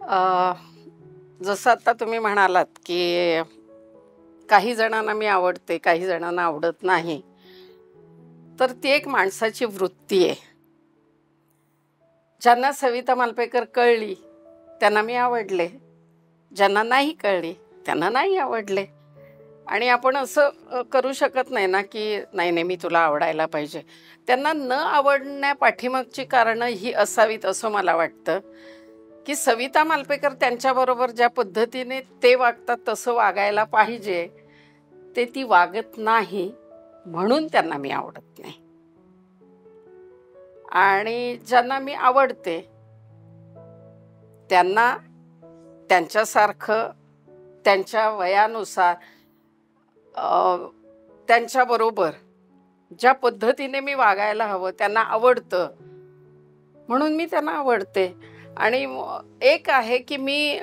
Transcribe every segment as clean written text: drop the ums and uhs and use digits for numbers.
अ, जसं आता तुम्ही म्हणालात, की काही जणांना मी आवडते, काही जणांना आवडत नाही. तर ती एक माणसाची वृत्ती आहे. ज्यांना सविता मालपेकर कळली, त्यांना मी आवडले. ज्यांना नाही कळली, त्यांना नाही आवडले. आणि आपण असं करू शकत नाही ना, की नाही, नाही मी तुला आवडायला पाहिजे. त्यांना न आवडण्यापाठीमागची कारणं ही असावीत असं मला वाटतं, की सविता मालपेकर त्यांच्याबरोबर ज्या पद्धतीने ते वागतात तसं वागायला पाहिजे, ते ती वागत नाही, म्हणून त्यांना मी आवडत नाही. आणि ज्यांना मी आवडते, त्यांना त्यांच्यासारखं त्यांच्या वयानुसार अ, त्यांच्याबरोबर ज्या पद्धतीने मी वागायला हवं त्यांना आवडतं, म्हणून मी त्यांना आवडते. आणि एक आहे की मी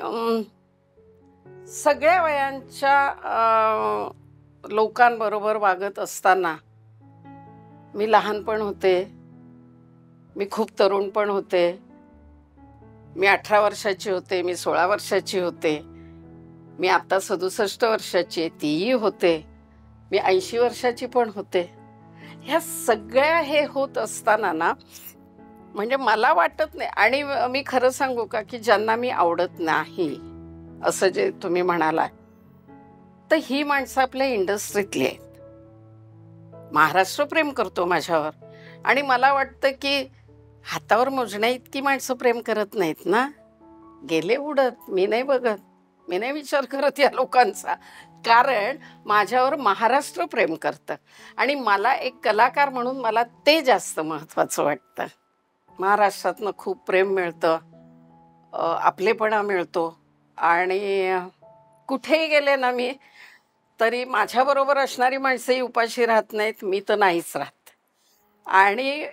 सगळ्या वयांच्या लोकांबरोबर वागत असताना मी लहान पण होते, मी खूप तरुण पण होते, मी 18 वर्षाची होते, मी 16 वर्षाची होते, मी आता 67 वर्षाची आहे, तीही होते, मी 80 वर्षाची पण होते. ह्या सगळ्या हे होत असताना ना, म्हणजे मला वाटत नाही. आणि मी खरं सांगू का, की ज्यांना मी आवडत नाही, असं जे तुम्ही म्हणाला, तर ही माणसं आपल्या इंडस्ट्रीतली आहेत. महाराष्ट्र प्रेम करतो माझ्यावर आणि मला वाटतं, की हातावर मोजण्या इतकी माणसं प्रेम करत नाहीत ना. गेले उडत. मी नाही बघत. मी नाही विचार करत या लोकांचा. कारण माझ्यावर महाराष्ट्र प्रेम करतं आणि मला एक कलाकार म्हणून मला ते जास्त महत्त्वाचं वाटतं. महाराष्ट्रातनं खूप प्रेम मिळतं, आपलेपणा मिळतो. आणि कुठेही गेले ना मी, तरी माझ्याबरोबर असणारी माणसंही उपाशी राहत नाहीत, मी तर नाहीच राहत. आणि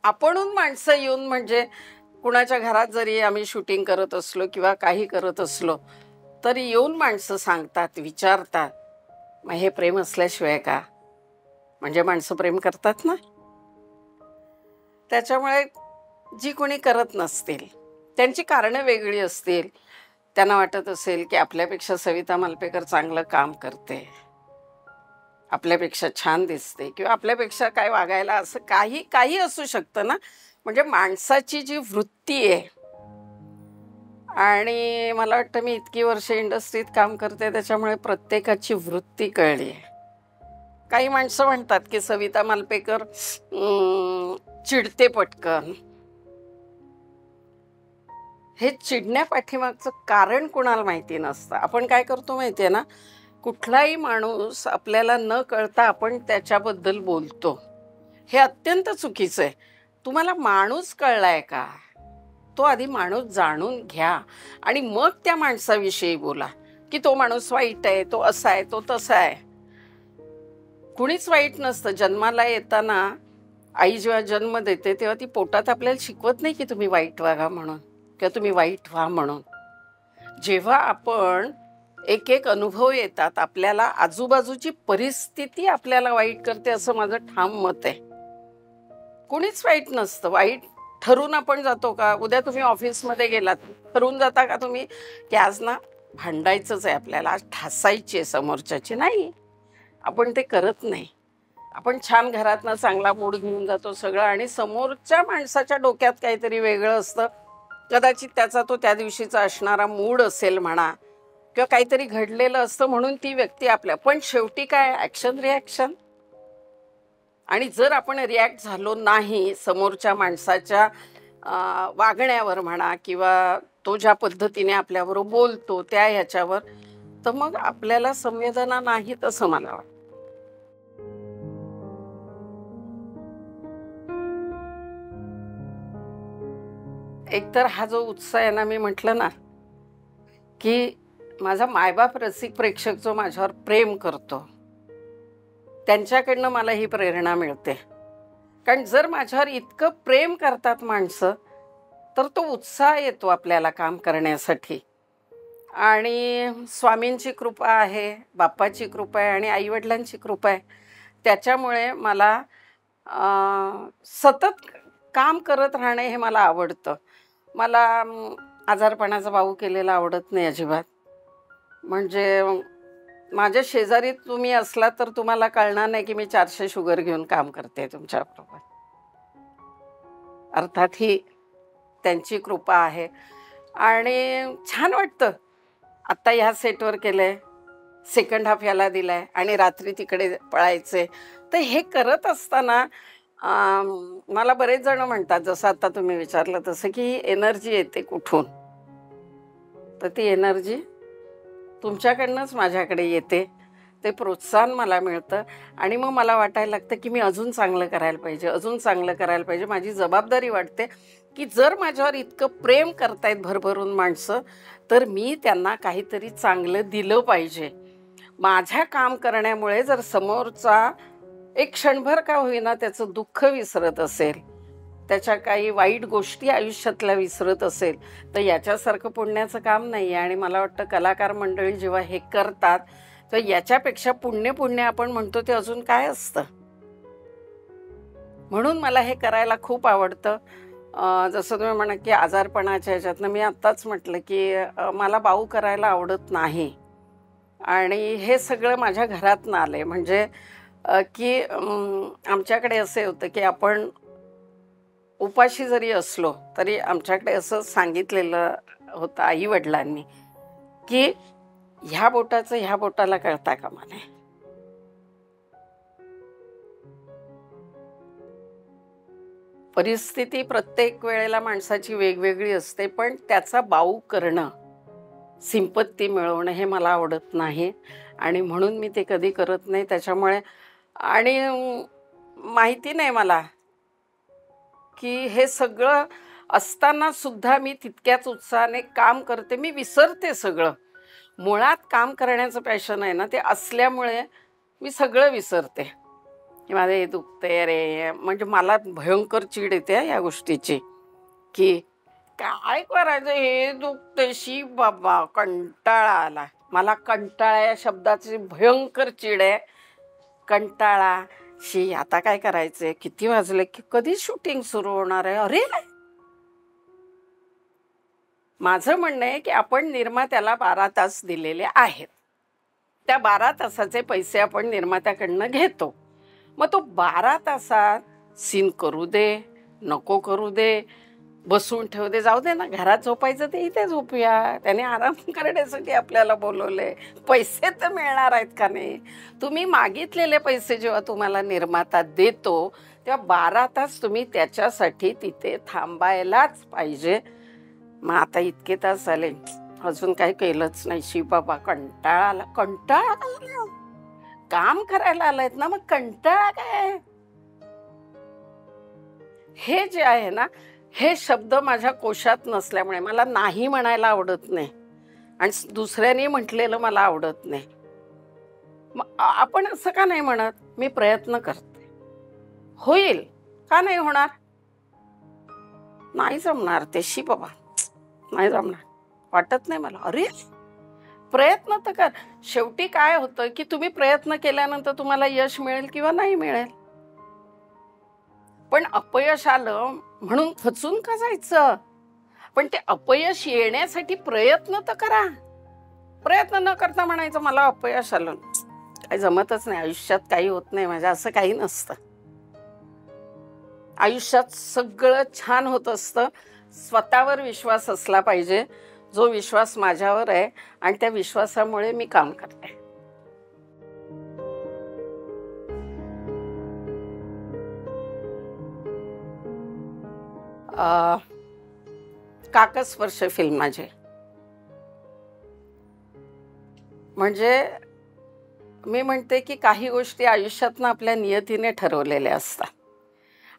आपणहून माणसं येऊन, म्हणजे कुणाच्या घरात जरी आम्ही शूटिंग करत असलो किंवा काही करत असलो, तरी येऊन माणसं सांगतात, विचारतात, "मग हे प्रेम असल्याशिवाय का?" म्हणजे माणसं प्रेम करतात ना. त्याच्यामुळे जी कोणी करत नसतील, त्यांची कारणं वेगळी असतील. त्यांना वाटत असेल, की आपल्यापेक्षा सविता मालपेकर चांगलं काम करते, आपल्यापेक्षा छान दिसते किंवा आपल्यापेक्षा काय वागायला, असं काही काही असू शकतं ना. म्हणजे माणसाची जी वृत्ती आहे. आणि मला वाटतं मी इतकी वर्ष इंडस्ट्रीत काम करते, त्याच्यामुळे प्रत्येकाची वृत्ती कळली आहे. काही माणसं म्हणतात, की सविता मालपेकर चिडते पटकन. हे चिडण्यापाठीमागचं कारण कुणाला माहिती नसतं. आपण काय करतो माहिती आहे ना, कुठलाही माणूस आपल्याला न कळता आपण त्याच्याबद्दल बोलतो. हे अत्यंत चुकीचं आहे. तुम्हाला माणूस कळलाय का? तो आधी माणूस जाणून घ्या आणि मग त्या माणसाविषयी बोला, की तो माणूस वाईट आहे, तो असा आहे, तो तसा आहे. कुणीच वाईट नसतं. जन्माला येताना आई जेव्हा जन्म देते, तेव्हा ती पोटात आपल्याला शिकवत नाही, की तुम्ही वाईट वागा म्हणून किंवा तुम्ही वाईट व्हा म्हणून. जेव्हा आपण एक एक अनुभव येतात आपल्याला, आजूबाजूची परिस्थिती आपल्याला वाईट करते, असं माझं ठाम मत आहे. कुणीच वाईट नसतं. वाईट ठरून आपण जातो का? उद्या तुम्ही ऑफिसमध्ये गेलात, ठरवून जाता का तुम्ही, की आज ना भांडायचंच आहे आपल्याला, आज ठासायची आहे समोरच्याची? नाही, आपण ते करत नाही. आपण छान घरातनं चांगला मूड घेऊन जातो सगळं, आणि समोरच्या माणसाच्या डोक्यात काहीतरी वेगळं असतं. कदाचित त्याचा तो त्या दिवशीचा असणारा मूड असेल म्हणा, किंवा काहीतरी घडलेलं असतं म्हणून ती व्यक्ती आपल्या, पण शेवटी काय, ॲक्शन रिॲक्शन. आणि जर आपण रिॲक्ट झालो नाही समोरच्या माणसाच्या वागण्यावर म्हणा, किंवा तो ज्या पद्धतीने आपल्याबरोबर बोलतो त्या ह्याच्यावर, तर मग आपल्याला संवेदना नाहीत असं मला वाटतं. एकतर हा जो उत्साह आहे ना, मी म्हटलं ना, की माझा मायबाप रसिक प्रेक्षक जो माझ्यावर प्रेम करतो, त्यांच्याकडनं मला ही प्रेरणा मिळते. कारण जर माझ्यावर इतकं प्रेम करतात माणसं, तर तो उत्साह येतो आपल्याला काम करण्यासाठी. आणि स्वामींची कृपा आहे, बाप्पाची कृपा आहे आणि आई-वडिलांची कृपा आहे. त्याच्यामुळे मला सतत काम करत राहणे हे मला आवडतं. मला आजारपणाचा बाऊ केलेला आवडत नाही अजिबात. म्हणजे माझ्या शेजारी तुम्ही असला तर तुम्हाला कळणार नाही की मी 400 शुगर घेऊन काम करते तुमच्याबरोबर. अर्थात ही त्यांची कृपा आहे आणि छान वाटतं. आत्ता ह्या सेटवर केलंय, सेकंड हाफ याला दिलाय आणि रात्री तिकडे पळायचे. तर हे करत असताना मला बरेच जण म्हणतात, जसं आता तुम्ही विचारलं तसं, की एनर्जी येते कुठून. तर ती एनर्जी तुमच्याकडनंच माझ्याकडे येते. ते प्रोत्साहन मला मिळतं आणि मग मला वाटायला लागतं की मी अजून चांगलं करायला पाहिजे, अजून चांगलं करायला पाहिजे. माझी जबाबदारी वाटते की जर माझ्यावर इतकं प्रेम करतायत भरभरून माणसं, तर मी त्यांना काहीतरी चांगलं दिलं पाहिजे. माझ्या काम करण्यामुळे जर समोरचा एक क्षणभर का होईना त्याचं दुःख विसरत असेल, त्याच्या काही वाईट गोष्टी आयुष्यातल्या विसरत असेल, तर याच्यासारखं पुण्याचं काम नाही आहे. आणि मला वाटतं कलाकार मंडळी जेव्हा हे करतात, तर याच्यापेक्षा पुण्य आपण म्हणतो ते अजून काय असतं. म्हणून मला हे करायला खूप आवडतं. जसं तुम्ही म्हणा की आजारपणाच्या ह्याच्यातनं मी आत्ताच म्हटलं की मला बाऊ करायला आवडत नाही. आणि हे सगळं माझ्या घरातनं आलं आहे. म्हणजे की आमच्याकडे असे होतं की आपण उपाशी जरी असलो तरी आमच्याकडे असं सांगितलेलं होतं आई वडिलांनी की ह्या बोटाचं ह्या बोटाला कळता कामा नये. परिस्थिती प्रत्येक वेळेला माणसाची वेगवेगळी असते, पण त्याचा बाऊ करणं, सिंपत्ती मिळवणं हे मला आवडत नाही आणि म्हणून मी ते कधी करत नाही. त्याच्यामुळे आणि माहिती नाही मला की हे सगळं असताना सुद्धा मी तितक्याच उत्साहाने काम करते. मी विसरते सगळं. मुळात काम करण्याचं पॅशन आहे ना, ते असल्यामुळे मी सगळं विसरते की माझं हे दुखतंय रे. म्हणजे मला भयंकर चीड येते या गोष्टीची की काय करायचं, हे दुखतंय, शी बाबा कंटाळा आला. मला कंटाळा या शब्दाची भयंकर चीड आहे. कंटाळा, शी आता काय करायचंय, किती वाजले, की कधी शूटिंग सुरू होणार आहे. अरे माझं म्हणणं आहे की आपण निर्मात्याला 12 तास दिलेले आहेत. त्या 12 तासाचे पैसे आपण निर्मात्याकडनं घेतो. मग तो 12 तासात सीन करू दे, नको करू दे, बसून ठेवू दे, जाऊ दे ना, घरात झोपायचं ते इथे झोपूया. त्याने आराम करण्यासाठी आपल्याला बोलवले. पैसे तर मिळणार आहेत का नाही. तुम्ही मागितलेले पैसे जेव्हा तुम्हाला निर्माता देतो तेव्हा 12 तास तुम्ही त्याच्यासाठी तिथे थांबायलाच पाहिजे. मग आता इतके तास झाले अजून काही केलंच नाही. शी बाबा कंटाळा आला. कंटाळा काम करायला आलायत ना, मग कंटाळा काय. हे जे आहे ना, हे शब्द माझ्या कोशात नसल्यामुळे मला नाही म्हणायला आवडत नाही आणि दुसऱ्याने म्हटलेलं मला आवडत नाही. मग आपण असं का नाही म्हणत, मी प्रयत्न करते, होईल का नाही होणार, नाही जमणार ते, शी बाबा नाही जमणार, वाटत नाही मला. अरे प्रयत्न तर कर. शेवटी काय होतं की तुम्ही प्रयत्न केल्यानंतर तुम्हाला यश मिळेल किंवा नाही मिळेल. पण अपयश आलं म्हणून खचून का जायचं. पण ते अपयश येण्यासाठी प्रयत्न तर करा. प्रयत्न न करता म्हणायचं मला अपयश आलं, काही जमतच नाही, आयुष्यात काही होत नाही माझ्या, असं काही नसतं. आयुष्यात सगळं छान होत असतं. स्वतःवर विश्वास असला पाहिजे, जो विश्वास माझ्यावर आहे आणि त्या विश्वासामुळे मी काम करते. काकस्पर्श फिल्म माझे, म्हणजे मी म्हणते की काही गोष्टी आयुष्यातनं आपल्या नियतीने ठरवलेल्या असतात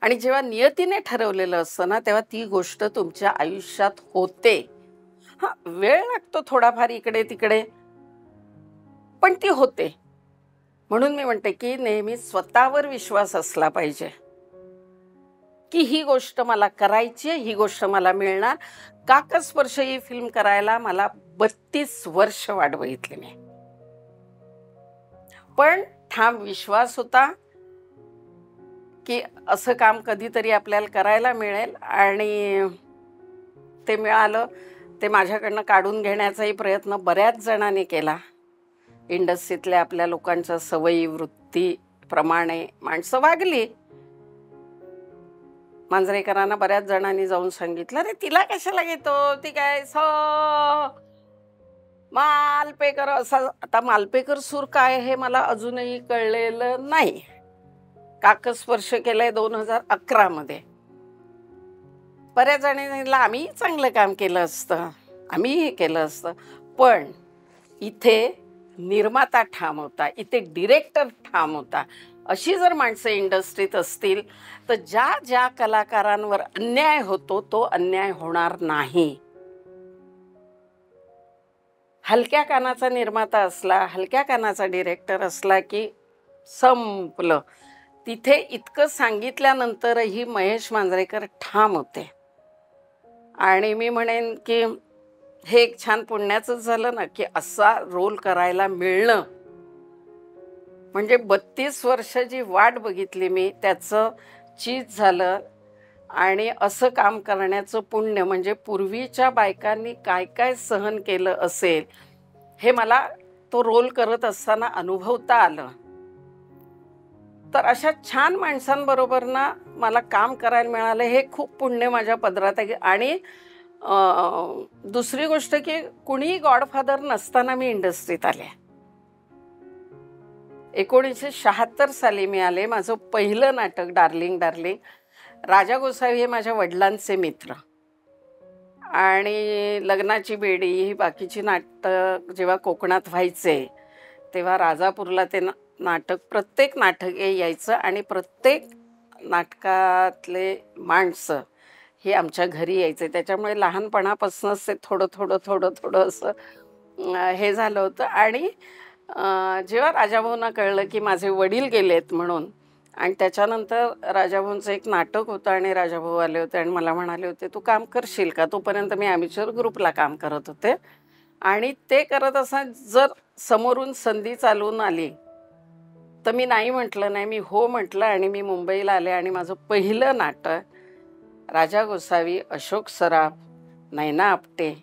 आणि जेव्हा नियतीने ठरवलेलं असतं ना, तेव्हा ती गोष्ट तुमच्या आयुष्यात होते. हा वेळ लागतो थोडाफार इकडे तिकडे, पण ती होते. म्हणून मी म्हणते की नेहमी स्वतःवर विश्वास असला पाहिजे की ही गोष्ट मला करायची आहे, ही गोष्ट मला मिळणार. काकस्पर्श ही फिल्म करायला मला 32 वर्ष वाट बघितली मी, पण ठाम विश्वास होता की असं काम कधीतरी आपल्याला करायला मिळेल आणि ते मिळालं. ते माझ्याकडनं काढून घेण्याचाही प्रयत्न बऱ्याच जणांनी केला. इंडस्ट्रीतल्या आपल्या लोकांच्या सवयी वृत्तीप्रमाणे माणसं वागली. मांजरेकरांना बऱ्याच जणांनी जाऊन सांगितलं, अरे तिला कशाला घेतो, ती काय मालपेकर असा. आता मालपेकर सूर काय हे मला अजूनही कळलेलं नाही. काकस्पर्श केलंय 2011 मध्ये. बऱ्याच जणांनी आम्ही चांगलं काम केलं असतं, आम्हीही केलं असतं, पण इथे निर्माता ठाम होता, इथे डिरेक्टर ठाम होता. अशी जर माणसं इंडस्ट्रीत असतील तर ज्या ज्या कलाकारांवर अन्याय होतो तो अन्याय होणार नाही. हलक्या कानाचा निर्माता असला, हलक्या कानाचा डिरेक्टर असला की संपलं. तिथे इतकं सांगितल्यानंतरही महेश मांजरेकर ठाम होते. आणि मी म्हणेन की हे एक छान पुण्याचंच झालं ना, की असा रोल करायला मिळणं म्हणजे 32 वर्ष जी वाट बघितली मी त्याचं चीज झालं. आणि असं काम करण्याचं पुण्य म्हणजे पूर्वीच्या बायकांनी काय काय सहन केलं असेल हे मला तो रोल करत असताना अनुभवता आलं. तर अशा छान माणसांबरोबर ना मला काम करायला मिळालं, हे खूप पुण्य माझ्या पदरात आहे. आणि दुसरी गोष्ट की कुणीही गॉडफादर नसताना मी इंडस्ट्रीत आले. 1976 साली मी आले. माझं पहिलं नाटक डार्लिंग डार्लिंग. राजा गोसावी हे माझ्या वडिलांचे मित्र. आणि लग्नाची बेडी ही बाकीची नाटक जेव्हा कोकणात व्हायचे तेव्हा राजापूरला ते नाटक प्रत्येक नाटक यायचं आणि प्रत्येक नाटकातले माणसं हे आमच्या घरी यायचे. त्याच्यामुळे लहानपणापासूनच ते थोडं थोडं थोडं थोडं असं हे झालं होतं. आणि जेव्हा राजाभाऊंना कळलं की माझे वडील गेलेत म्हणून, आणि त्याच्यानंतर राजाभाऊंचं एक नाटक होतं आणि राजाभाऊ आले होते आणि मला म्हणाले होते तू काम करशील का. तोपर्यंत मी ॲमेच्युअर ग्रुपला काम करत होते. आणि ते करत असताना जर समोरून संधी चालून आली तर मी नाही म्हटलं नाही, मी हो म्हटलं. आणि मी मुंबईला आले आणि माझं पहिलं नाटक राजा गोसावी, अशोक सराफ, नैना आपटे,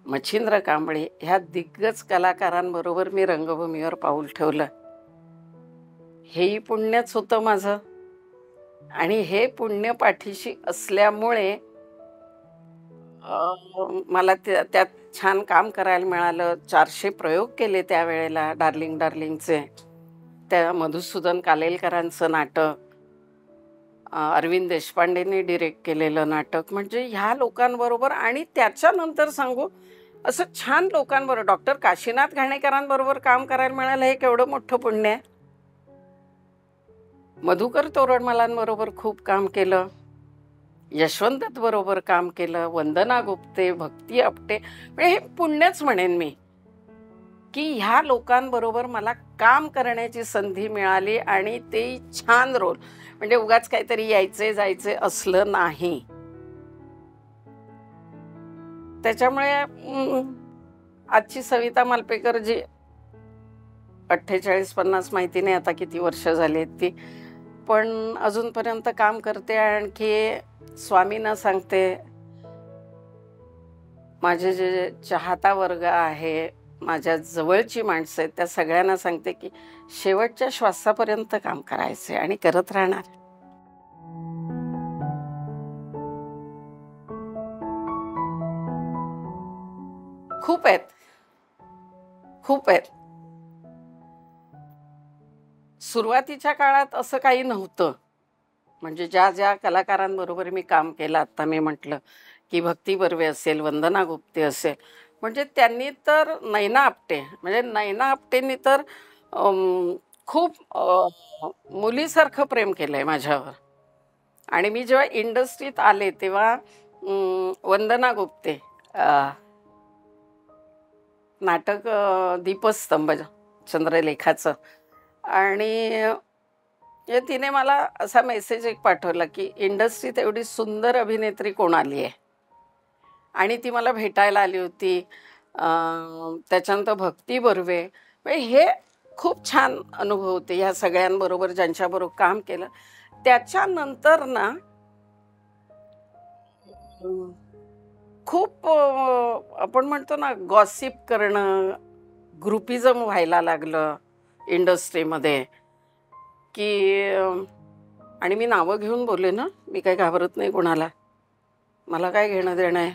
मच्छिंद्र कांबळे ह्या दिग्गज कलाकारांबरोबर मी रंगभूमीवर पाऊल ठेवलं. हेही पुण्यच होतं माझं. आणि हे पुण्य पाठीशी असल्यामुळे मला त्यात छान काम करायला मिळालं. 400 प्रयोग केले त्यावेळेला डार्लिंग डार्लिंगचे. त्या मधुसूदन कालेलकरांचं नाटक, अरविंद देशपांडेंनी डिरेक्ट केलेलं नाटक. म्हणजे ह्या लोकांबरोबर आणि त्याच्यानंतर सांगू असं छान लोकांबरोबर डॉक्टर काशीनाथ घाणेकरांबरोबर काम करायला मिळालं हे केवढं मोठं पुण्य आहे. मधुकर तोरडमलांबरोबर खूप काम केलं, यशवंत दत्त बरोबर काम केलं, वंदना गुप्ते, भक्ती आपटे. म्हणजे हे पुण्यच म्हणेन मी की ह्या लोकांबरोबर मला काम करण्याची संधी मिळाली. आणि ते छान रोल म्हणजे उगाच काहीतरी यायचे जायचे असलं नाही. त्याच्यामुळे आजची सविता मालपेकर जी 48-50 माहिती नाही आता किती वर्ष झाली आहेत ती, पण अजूनपर्यंत काम करते. आणखी स्वामींना सांगते, माझे जे चाहता वर्ग आहे, माझ्या जवळची माणसं आहेत, त्या सगळ्यांना सांगते की शेवटच्या श्वासापर्यंत काम करायचे आणि करत राहणार. खूप आहेत, खूप आहेत. सुरुवातीच्या काळात असं काही नव्हतं. म्हणजे ज्या ज्या कलाकारांबरोबर मी काम केलं, आत्ता मी म्हटलं की भक्ती बर्वे असेल, वंदना गुप्ते असेल, म्हणजे त्यांनी तर नैना आपटे, म्हणजे नैना आपटेंनी तर खूप मुलीसारखं प्रेम केलं आहे माझ्यावर. आणि मी जेव्हा इंडस्ट्रीत आले तेव्हा वंदना गुप्ते नाटक दीपस्तंभ चंद्रलेखाचं, आणि तिने मला असा मेसेज एक पाठवला की इंडस्ट्रीत एवढी सुंदर अभिनेत्री कोण आली आहे. आणि ती मला भेटायला आली होती. त्याच्यानंतर भक्ती बर्वे. हे खूप छान अनुभव होते ह्या सगळ्यांबरोबर ज्यांच्याबरोबर काम केलं. त्याच्यानंतर ना खूप आपण म्हणतो ना गॉसिप करणं, ग्रुपिझम व्हायला लागलं इंडस्ट्रीमध्ये की आणि मी नावं घेऊन बोलले ना, मी काही घाबरत नाही कोणाला, मला काय घेणं देणं आहे.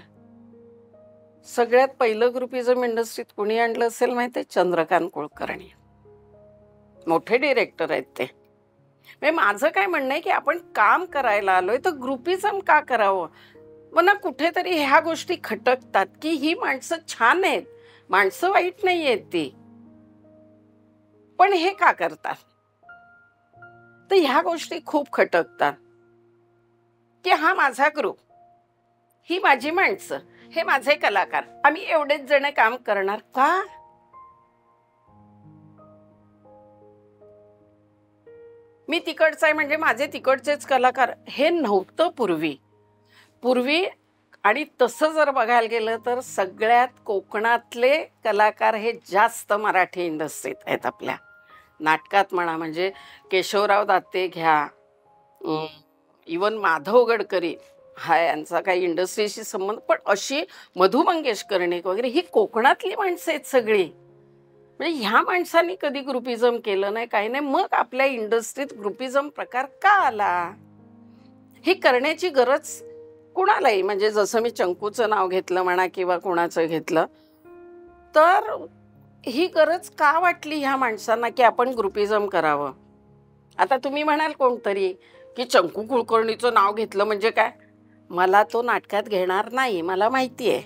सगळ्यात पहिलं ग्रुपिझम इंडस्ट्रीत कुणी आणलं असेल माहिती आहे? चंद्रकांत कुलकर्णी. मोठे डिरेक्टर आहेत ते. म्हणजे माझं काय म्हणणं आहे की आपण काम करायला आलोय तर ग्रुपिझम का करावं. मग ना कुठेतरी ह्या गोष्टी खटकतात की ही माणसं छान आहेत, माणसं वाईट नाही आहेत ती, पण हे का करतात. तर ह्या गोष्टी खूप खटकतात की हा माझा ग्रुप, ही माझी माणसं, हे माझे कलाकार, आम्ही एवढेच जण काम करणार का. मी तिकडचा आहे म्हणजे माझे तिकडचेच कलाकार, हे नव्हतं पूर्वी. पूर्वी आणि तसं जर बघायला गेलं तर सगळ्यात कोकणातले कलाकार हे जास्त मराठी इंडस्ट्रीत आहेत. आपल्या नाटकात म्हणा, म्हणजे केशवराव दाते घ्या, इवन माधव गडकरी हा यांचा काही इंडस्ट्रीशी संबंध, पण अशी मधु मंगेश कर्णिक वगैरे ही कोकणातली माणसं आहेत सगळी. म्हणजे ह्या माणसांनी कधी ग्रुपिझम केलं नाही, काही नाही. मग आपल्या इंडस्ट्रीत ग्रुपिझम प्रकार का आला, हे करण्याची गरज कुणालाही, म्हणजे जसं मी चंकूचं नाव घेतलं म्हणा किंवा कोणाचं घेतलं, तर ही गरज का वाटली ह्या माणसांना की आपण ग्रुपिझम करावं. आता तुम्ही म्हणाल कोणतरी की चंकू कुलकर्णीचं नाव घेतलं म्हणजे काय, मला तो नाटकात घेणार नाही, मला माहिती आहे.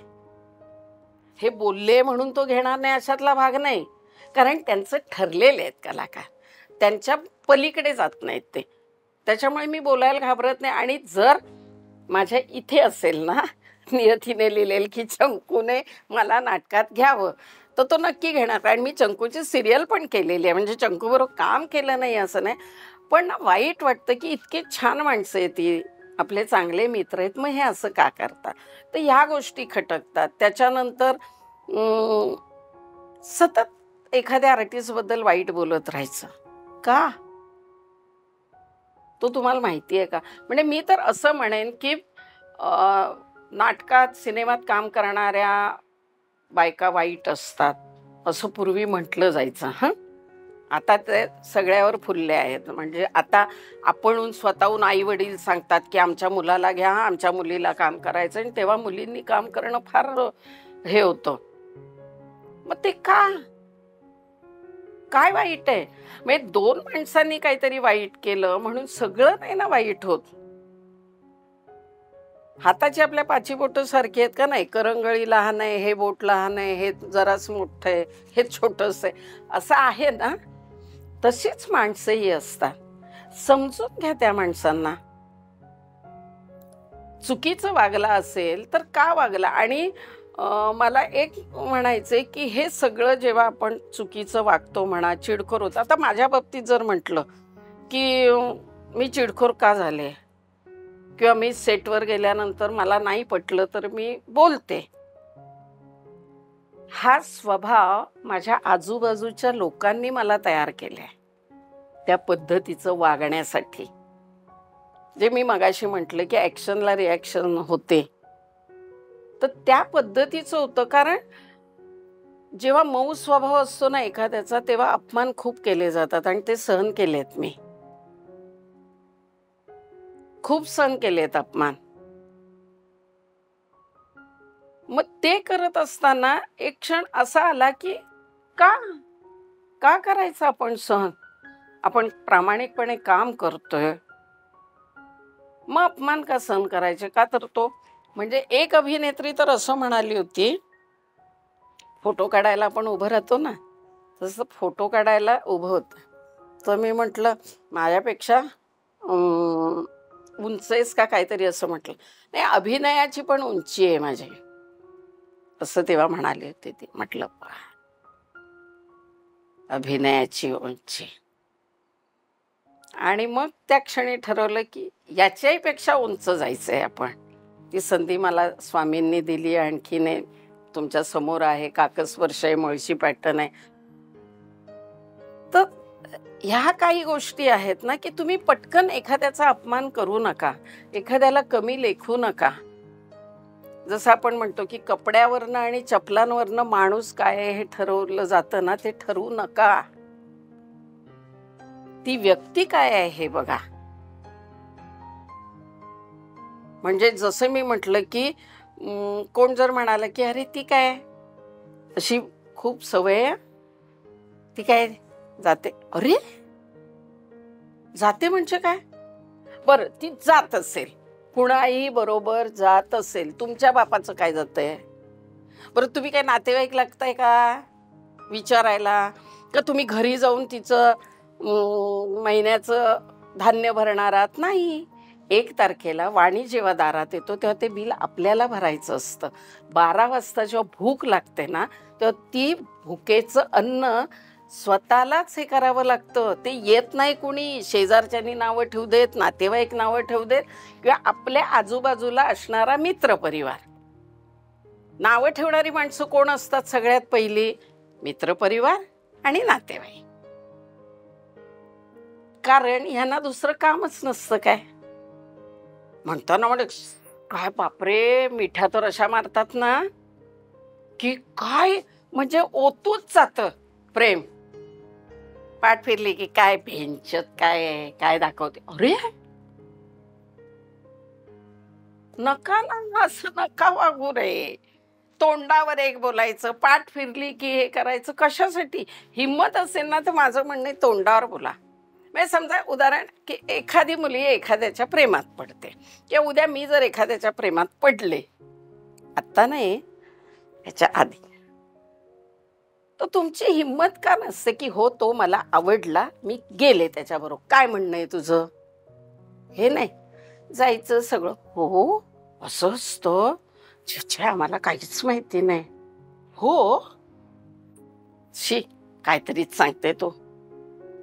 हे बोलले म्हणून तो घेणार नाही अशातला भाग नाही, कारण त्यांचं ठरलेले आहेत कलाकार, त्यांच्या पलीकडे जात नाहीत ते. त्याच्यामुळे मी बोलायला घाबरत नाही. आणि जर माझ्या इथे असेल ना नियतीने लिहिलेलं की चंकूने मला नाटकात घ्यावं, तर तो नक्की घेणार. कारण मी चंकूची सिरियल पण केलेली आहे, म्हणजे चंकूबरोबर काम केलं नाही असं नाही, पण वाईट वाटतं की इतके छान माणसं आहेत, ती आपले चांगले मित्र आहेत, मग हे असं का करतात. तर ह्या गोष्टी खटकतात. त्याच्यानंतर सतत एखाद्या आर्टिस्टबद्दल वाईट बोलत राहायचं का, तो तुम्हाला माहिती आहे का. म्हणजे मी तर असं म्हणेन की नाटकात सिनेमात काम करणाऱ्या बायका वाईट असतात असं पूर्वी म्हटलं जायचं. आता ते सगळ्यावर फुलले आहेत. म्हणजे आता आपण स्वतःहून आई वडील सांगतात की आमच्या मुलाला घ्या, आमच्या मुलीला काम करायचं, आणि तेव्हा मुलींनी काम करणं फार हे होतं. मग ते का, काय वाईट आहे. म्हणजे दोन माणसांनी काहीतरी वाईट केलं म्हणून सगळं नाही ना वाईट होत. हाताची आपल्या पाची बोट सारखी आहेत का नाही, करंगळी लहान आहे, हे बोट लहान आहे, हे जराच मोठं आहे, हे छोटंच आहे, असं आहे ना. तशीच माणसंही असतात. समजून घ्या त्या माणसांना. चुकीचं वागला असेल तर का वागला. आणि मला एक म्हणायचंय की हे सगळं जेव्हा आपण चुकीचं वागतो म्हणा, चिडखोर होतं. आता माझ्या बाबतीत जर म्हटलं की मी चिडखोर का झाले, किंवा मी सेटवर गेल्यानंतर मला नाही पटलं तर मी बोलते, हा स्वभाव माझ्या आजूबाजूच्या लोकांनी मला तयार केलाय त्या पद्धतीचं वागण्यासाठी. जे मी मगाशी म्हटलं की ऍक्शनला रिॲक्शन होते, तर त्या पद्धतीचं होतं. कारण जेव्हा मऊ स्वभाव असतो ना एखाद्याचा, तेव्हा अपमान खूप केले जातात, आणि ते सहन केलेत मी, खूप सहन केलेत अपमान. मग ते करत असताना एक क्षण असा आला की का का करायचं आपण सहन, आपण प्रामाणिकपणे काम करतोय, मग अपमान का सहन करायचे का. तर तो म्हणजे एक अभिनेत्री तर असं म्हणाली होती, फोटो काढायला आपण उभं राहतो ना, तसं फोटो काढायला उभं होतं. तर मी म्हटलं माझ्यापेक्षा उंच आहेस का काहीतरी असं म्हटलं. नाही, अभिनयाची पण उंची आहे माझी, असं तेव्हा म्हणाले होते ते. म्हटलं अभिनयाची उंची. आणि मग त्या क्षणी ठरवलं की याच्याही पेक्षा उंच जायचंय आपण. ती संधी मला स्वामींनी दिली. आणखीन तुमच्या समोर आहे, काकस्पर्श आहे, मुळशी पॅटर्न आहे. तर ह्या काही गोष्टी आहेत ना की तुम्ही पटकन एखाद्याचा अपमान करू नका, एखाद्याला कमी लेखू नका. जसं आपण म्हणतो की कपड्यावरनं आणि चपलांवरनं माणूस काय आहे हे ठरवलं जातं ना, ते ठरवू नका. ती व्यक्ती काय आहे हे बघा. म्हणजे जसं मी म्हटलं की कोण जर म्हणालं की अरे ती काय अशी खूप सवय आहे, ती काय जाते, अरे जाते म्हणजे काय, बरं ती जात असेल, कुणाही बरोबर जात असेल, तुमच्या बापाचं काय जातंय, बरं तुम्ही काय नातेवाईक लागताय का विचारायला, का तुम्ही घरी जाऊन तिचं महिन्याचं धान्य भरणार आहात? नाही. 1 तारखेला वाणी जेव्हा दारात येतो तेव्हा ते बिल आपल्याला भरायचं असतं. 12 वाजता जेव्हा भूक लागते ना, तेव्हा ती भुकेचं अन्न स्वतःलाच हे करावं लागतं. ते येत नाही कुणी, शेजारच्यांनी नावं ठेवू देत, नातेवाईक नावं ठेवू देत, किंवा आपल्या आजूबाजूला असणारा मित्रपरिवार. नावं ठेवणारी माणसं कोण असतात सगळ्यात पहिली? मित्रपरिवार आणि नातेवाईक. कारण ह्यांना दुसरं कामच नसतं. काय म्हणताना म्हणजे काय बापरे, मिठ्या तर अशा मारतात ना की काय म्हणजे ओतूच जातं प्रेम. पाठ फिरली की काय भेंचत काय काय दाखवते, अरे नका ना, असं नका वागू रे. तोंडावर एक बोलायचं, पाठ फिरली की हे करायचं कशासाठी? हिम्मत असेल ना तर माझं म्हणणं आहे तोंडावर बोला. म्हणजे समजा उदाहरण की एखादी मुली एखाद्याच्या प्रेमात पडते, किंवा उद्या मी जर एखाद्याच्या प्रेमात पडले, आत्ता नाही ह्याच्या आधी, तर तुमची हिम्मत का नसते की हो तो मला आवडला, मी गेले त्याच्याबरोबर, काय म्हणणं आहे तुझं? हे नाही जायचं सगळं, हो असं असतं, छे आम्हाला काहीच माहिती नाही, हो शी काहीतरीच सांगते तो,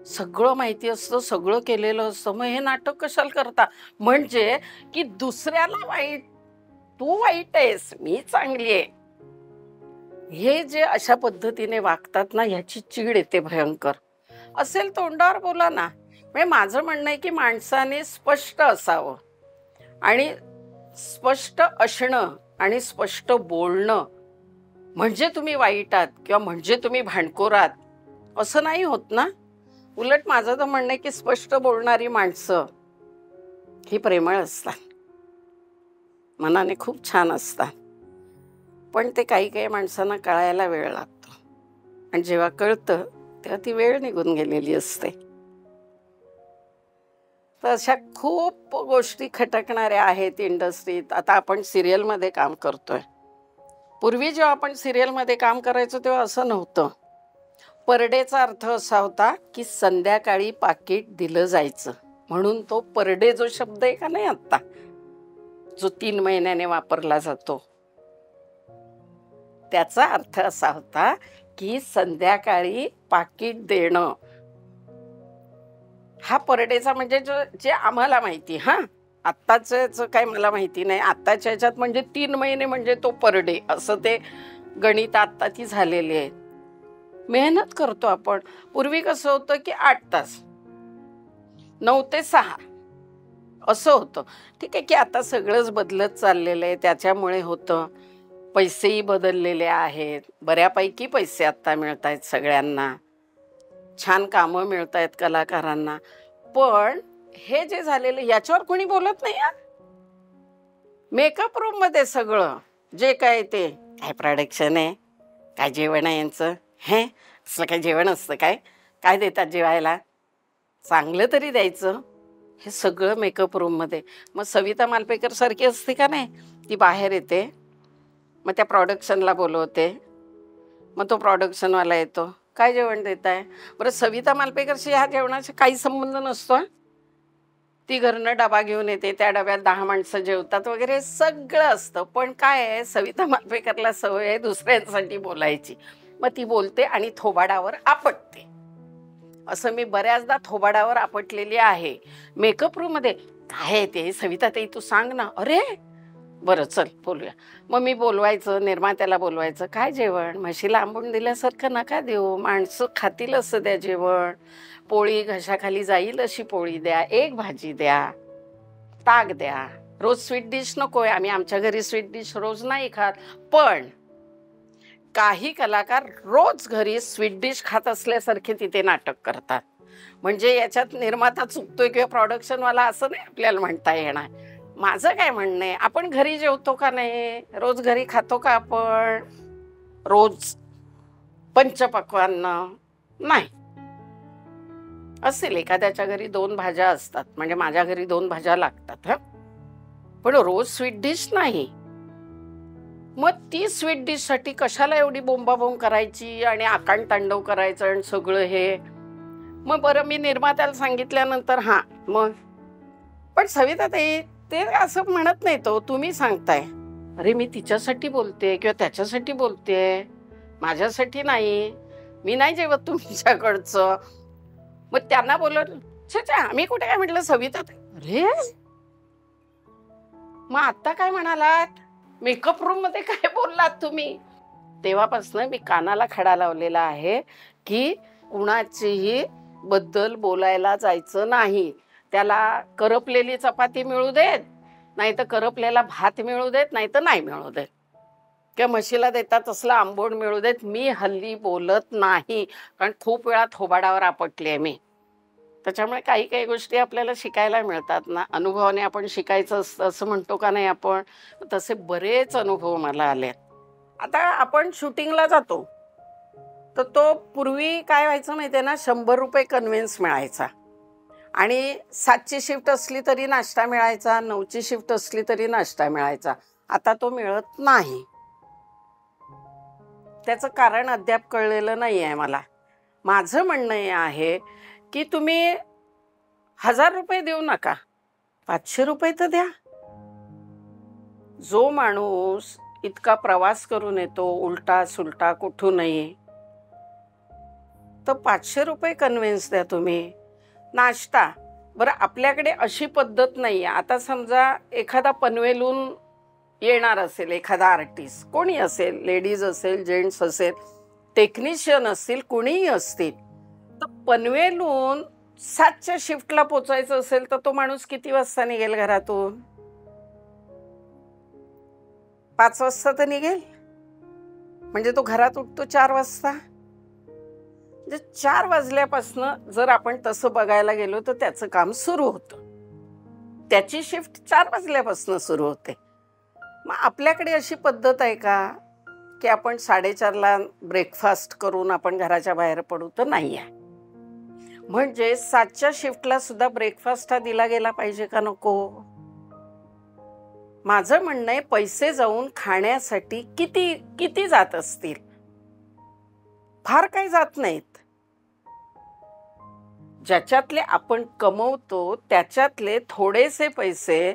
सगळं माहिती असतं, सगळं केलेलं असतं, मग हे नाटक कशाला करता? म्हणजे की दुसऱ्याला वाईट, तू वाईट आहेस, मी चांगली आहे, हे जे अशा पद्धतीने वागतात ना, ह्याची चीड येते भयंकर. असेल तोंडावर बोला ना. म्हणजे माझं म्हणणं आहे की माणसाने स्पष्ट असावं, आणि स्पष्ट असणं आणि स्पष्ट बोलणं म्हणजे तुम्ही वाईट आहात किंवा म्हणजे तुम्ही भांडखोर आहात असं नाही होत ना. उलट माझं तर म्हणणं आहे की स्पष्ट बोलणारी माणसं ही प्रेमळ असतात, मनाने खूप छान असतात. पण ते काही काही माणसांना कळायला वेळ लागतो, आणि जेव्हा कळतं तेव्हा ती वेळ निघून गेलेली असते. तर अशा खूप गोष्टी खटकणाऱ्या आहेत इंडस्ट्रीत. आता आपण सिरियलमध्ये काम करतोय. पूर्वी जेव्हा आपण सिरियलमध्ये काम करायचो तेव्हा असं नव्हतं. परडेचा अर्थ असा होता की संध्याकाळी पाकीट दिलं जायचं, म्हणून तो परडे जो शब्द आहे का नाही आत्ता, जो 3 महिन्याने वापरला जातो, त्याचा अर्थ असा होता की संध्याकाळी पाकीट देणं. हा परडेचा म्हणजे जे आम्हाला माहिती, हा आत्ताच काय मला माहिती नाही, आत्ताच्या ह्याच्यात म्हणजे 3 महिने म्हणजे तो परडे, असं ते गणित आत्ता ती झालेली आहे. मेहनत करतो आपण. पूर्वी कसं होतं की 8 तास, 9 ते 6 असं होतं. ठीक आहे की आता सगळंच बदलत चाललेलं आहे, त्याच्यामुळे होतं. पैसेही बदललेले आहेत, बऱ्यापैकी पैसे आत्ता मिळत आहेत सगळ्यांना, छान कामं मिळत आहेत कलाकारांना. पण हे जे झालेलं याच्यावर कोणी बोलत नाही यार. मेकअप रूम मध्ये सगळं जे काय ते, काय प्रोडक्शन आहे, काय जेवण आहे यांचं, हे असलं काय जेवण असतं काय, काय देतात जेवायला, चांगलं तरी द्यायचं, हे सगळं मेकअप रूममध्ये. मग सविता मालपेकर सारखी असते का नाही, ती बाहेर येते, मग त्या प्रोडक्शनला बोलवते, मग तो प्रोडक्शनवाला येतो, काय जेवण देत आहे, बरं सविता मालपेकरशी ह्या जेवणाचा काही संबंध नसतो. ती घरनं डबा घेऊन येते, त्या डब्यात 10 माणसं जेवतात वगैरे सगळं असतं. पण काय आहे, सविता मालपेकरला सवय आहे दुसऱ्यांसाठी बोलायची, मग ती बोलते आणि थोबाडावर आपटते. असं मी बऱ्याचदा थोबाडावर आपटलेली आहे मेकअप रूम मध्ये. काय ते सविता ताई तू सांग ना, अरे बरं चल बोलूया. मग मी बोलवायचं, निर्मात्याला बोलवायचं, काय जेवण, म्हशीला आंबून दिल्यासारखं नका देऊ, माणसं खातील असं द्या जेवण, पोळी घशाखाली जाईल अशी पोळी द्या, एक भाजी द्या, ताक द्या, रोज स्वीट डिश नकोय, आम्ही आमच्या घरी स्वीट डिश रोज नाही खात. पण काही कलाकार रोज घरी स्वीट डिश खात असल्यासारखे तिथे नाटक करतात. म्हणजे याच्यात निर्माता चुकतोय किंवा प्रोडक्शनवाला असं नाही आपल्याला म्हणता येणार. माझं काय म्हणणं आहे, आपण घरी जेवतो का नाही? रोज घरी खातो का आपण? रोज पंचपक्वान्न नाही. असेल एखाद्याच्या घरी 2 भाज्या असतात, म्हणजे माझ्या घरी 2 भाज्या लागतात हा, पण रोज स्वीट डिश नाही. मग ती स्वीट डिश साठी कशाला एवढी बोंबाबोंब करायची आणि आकांड तांडव करायचं आणि सगळं हे. मग बरं, मी निर्मात्याला सांगितल्यानंतर हा मग, पण सविता ताई ते असं म्हणत नाही, तो तुम्ही सांगताय. अरे मी तिच्यासाठी बोलते किंवा त्याच्यासाठी बोलते, माझ्यासाठी नाही. मी नाही जेवत तुमच्याकडचं. मग त्यांना बोलत, छा मी कुठे काय म्हटलं सविता ताई. अरे मग आता काय म्हणालात? मेकअप रूम मध्ये काय बोललात तुम्ही? तेव्हापासून मी कानाला खडा लावलेला आहे की कुणाचीही बद्दल बोलायला जायचं नाही. त्याला करपलेली चपाती मिळू देत, नाही तर करपलेला भात मिळू देत, नाही तर नाही मिळू देत, किंवा म्हशीला देतात तसला आंबोड मिळू देत. मी हल्ली बोलत नाही, कारण खूप वेळा थोबाडावर आपटली आहे मी. त्याच्यामुळे काही काही गोष्टी आपल्याला शिकायला मिळतात ना, अनुभवाने आपण शिकायचं असतं असं म्हणतो का नाही आपण. तसे बरेच अनुभव मला आले. आता आपण शूटिंगला जातो तर तो पूर्वी काय व्हायचं माहितीये ना, 100 रुपये कन्व्हिन्स मिळायचा आणि 7ची शिफ्ट असली तरी नाश्ता मिळायचा, 9ची शिफ्ट असली तरी नाश्ता मिळायचा. आता तो मिळत नाही. त्याचं कारण अद्याप कळलेलं नाही आहे मला. माझं म्हणणं हे आहे की तुम्ही 1000 रुपये देऊ नका, 500 रुपये तर द्या. जो माणूस इतका प्रवास करून येतो उलटा सुलटा कुठूनही, तर 500 रुपये कन्व्हिन्स द्या तुम्ही. नाश्ता बरं, आपल्याकडे अशी पद्धत नाही आहे. आता समजा एखादा पनवेलून येणार असेल, एखादा आर्टिस्ट कोणी असेल, लेडीज असेल, जेंट्स असेल, टेक्निशियन असतील, कुणीही असतील, तर पनवेलून 7च्या शिफ्टला पोचायचं असेल तर तो माणूस किती वाजता निघेल घरातून? 5 वाजता तर निघेल. म्हणजे तो घरात उठतो 4 वाजता. म्हणजे 4 वाजल्यापासनं जर आपण तसं बघायला गेलो तर त्याचं काम सुरू होतं. त्याची शिफ्ट 4 वाजल्यापासनं सुरू होते. मग आपल्याकडे अशी पद्धत आहे का की आपण 4:30ला ब्रेकफास्ट करून आपण घराच्या बाहेर पडू? तर नाही आहे. म्हणजे 7च्या शिफ्टला सुद्धा ब्रेकफास्ट हा दिला गेला पाहिजे का नको? माझं म्हणणं आहे, पैसे जाऊन खाण्यासाठी किती किती जात असतील? फार काही जात नाहीत. ज्याच्यातले आपण कमवतो त्याच्यातले थोडेसे पैसे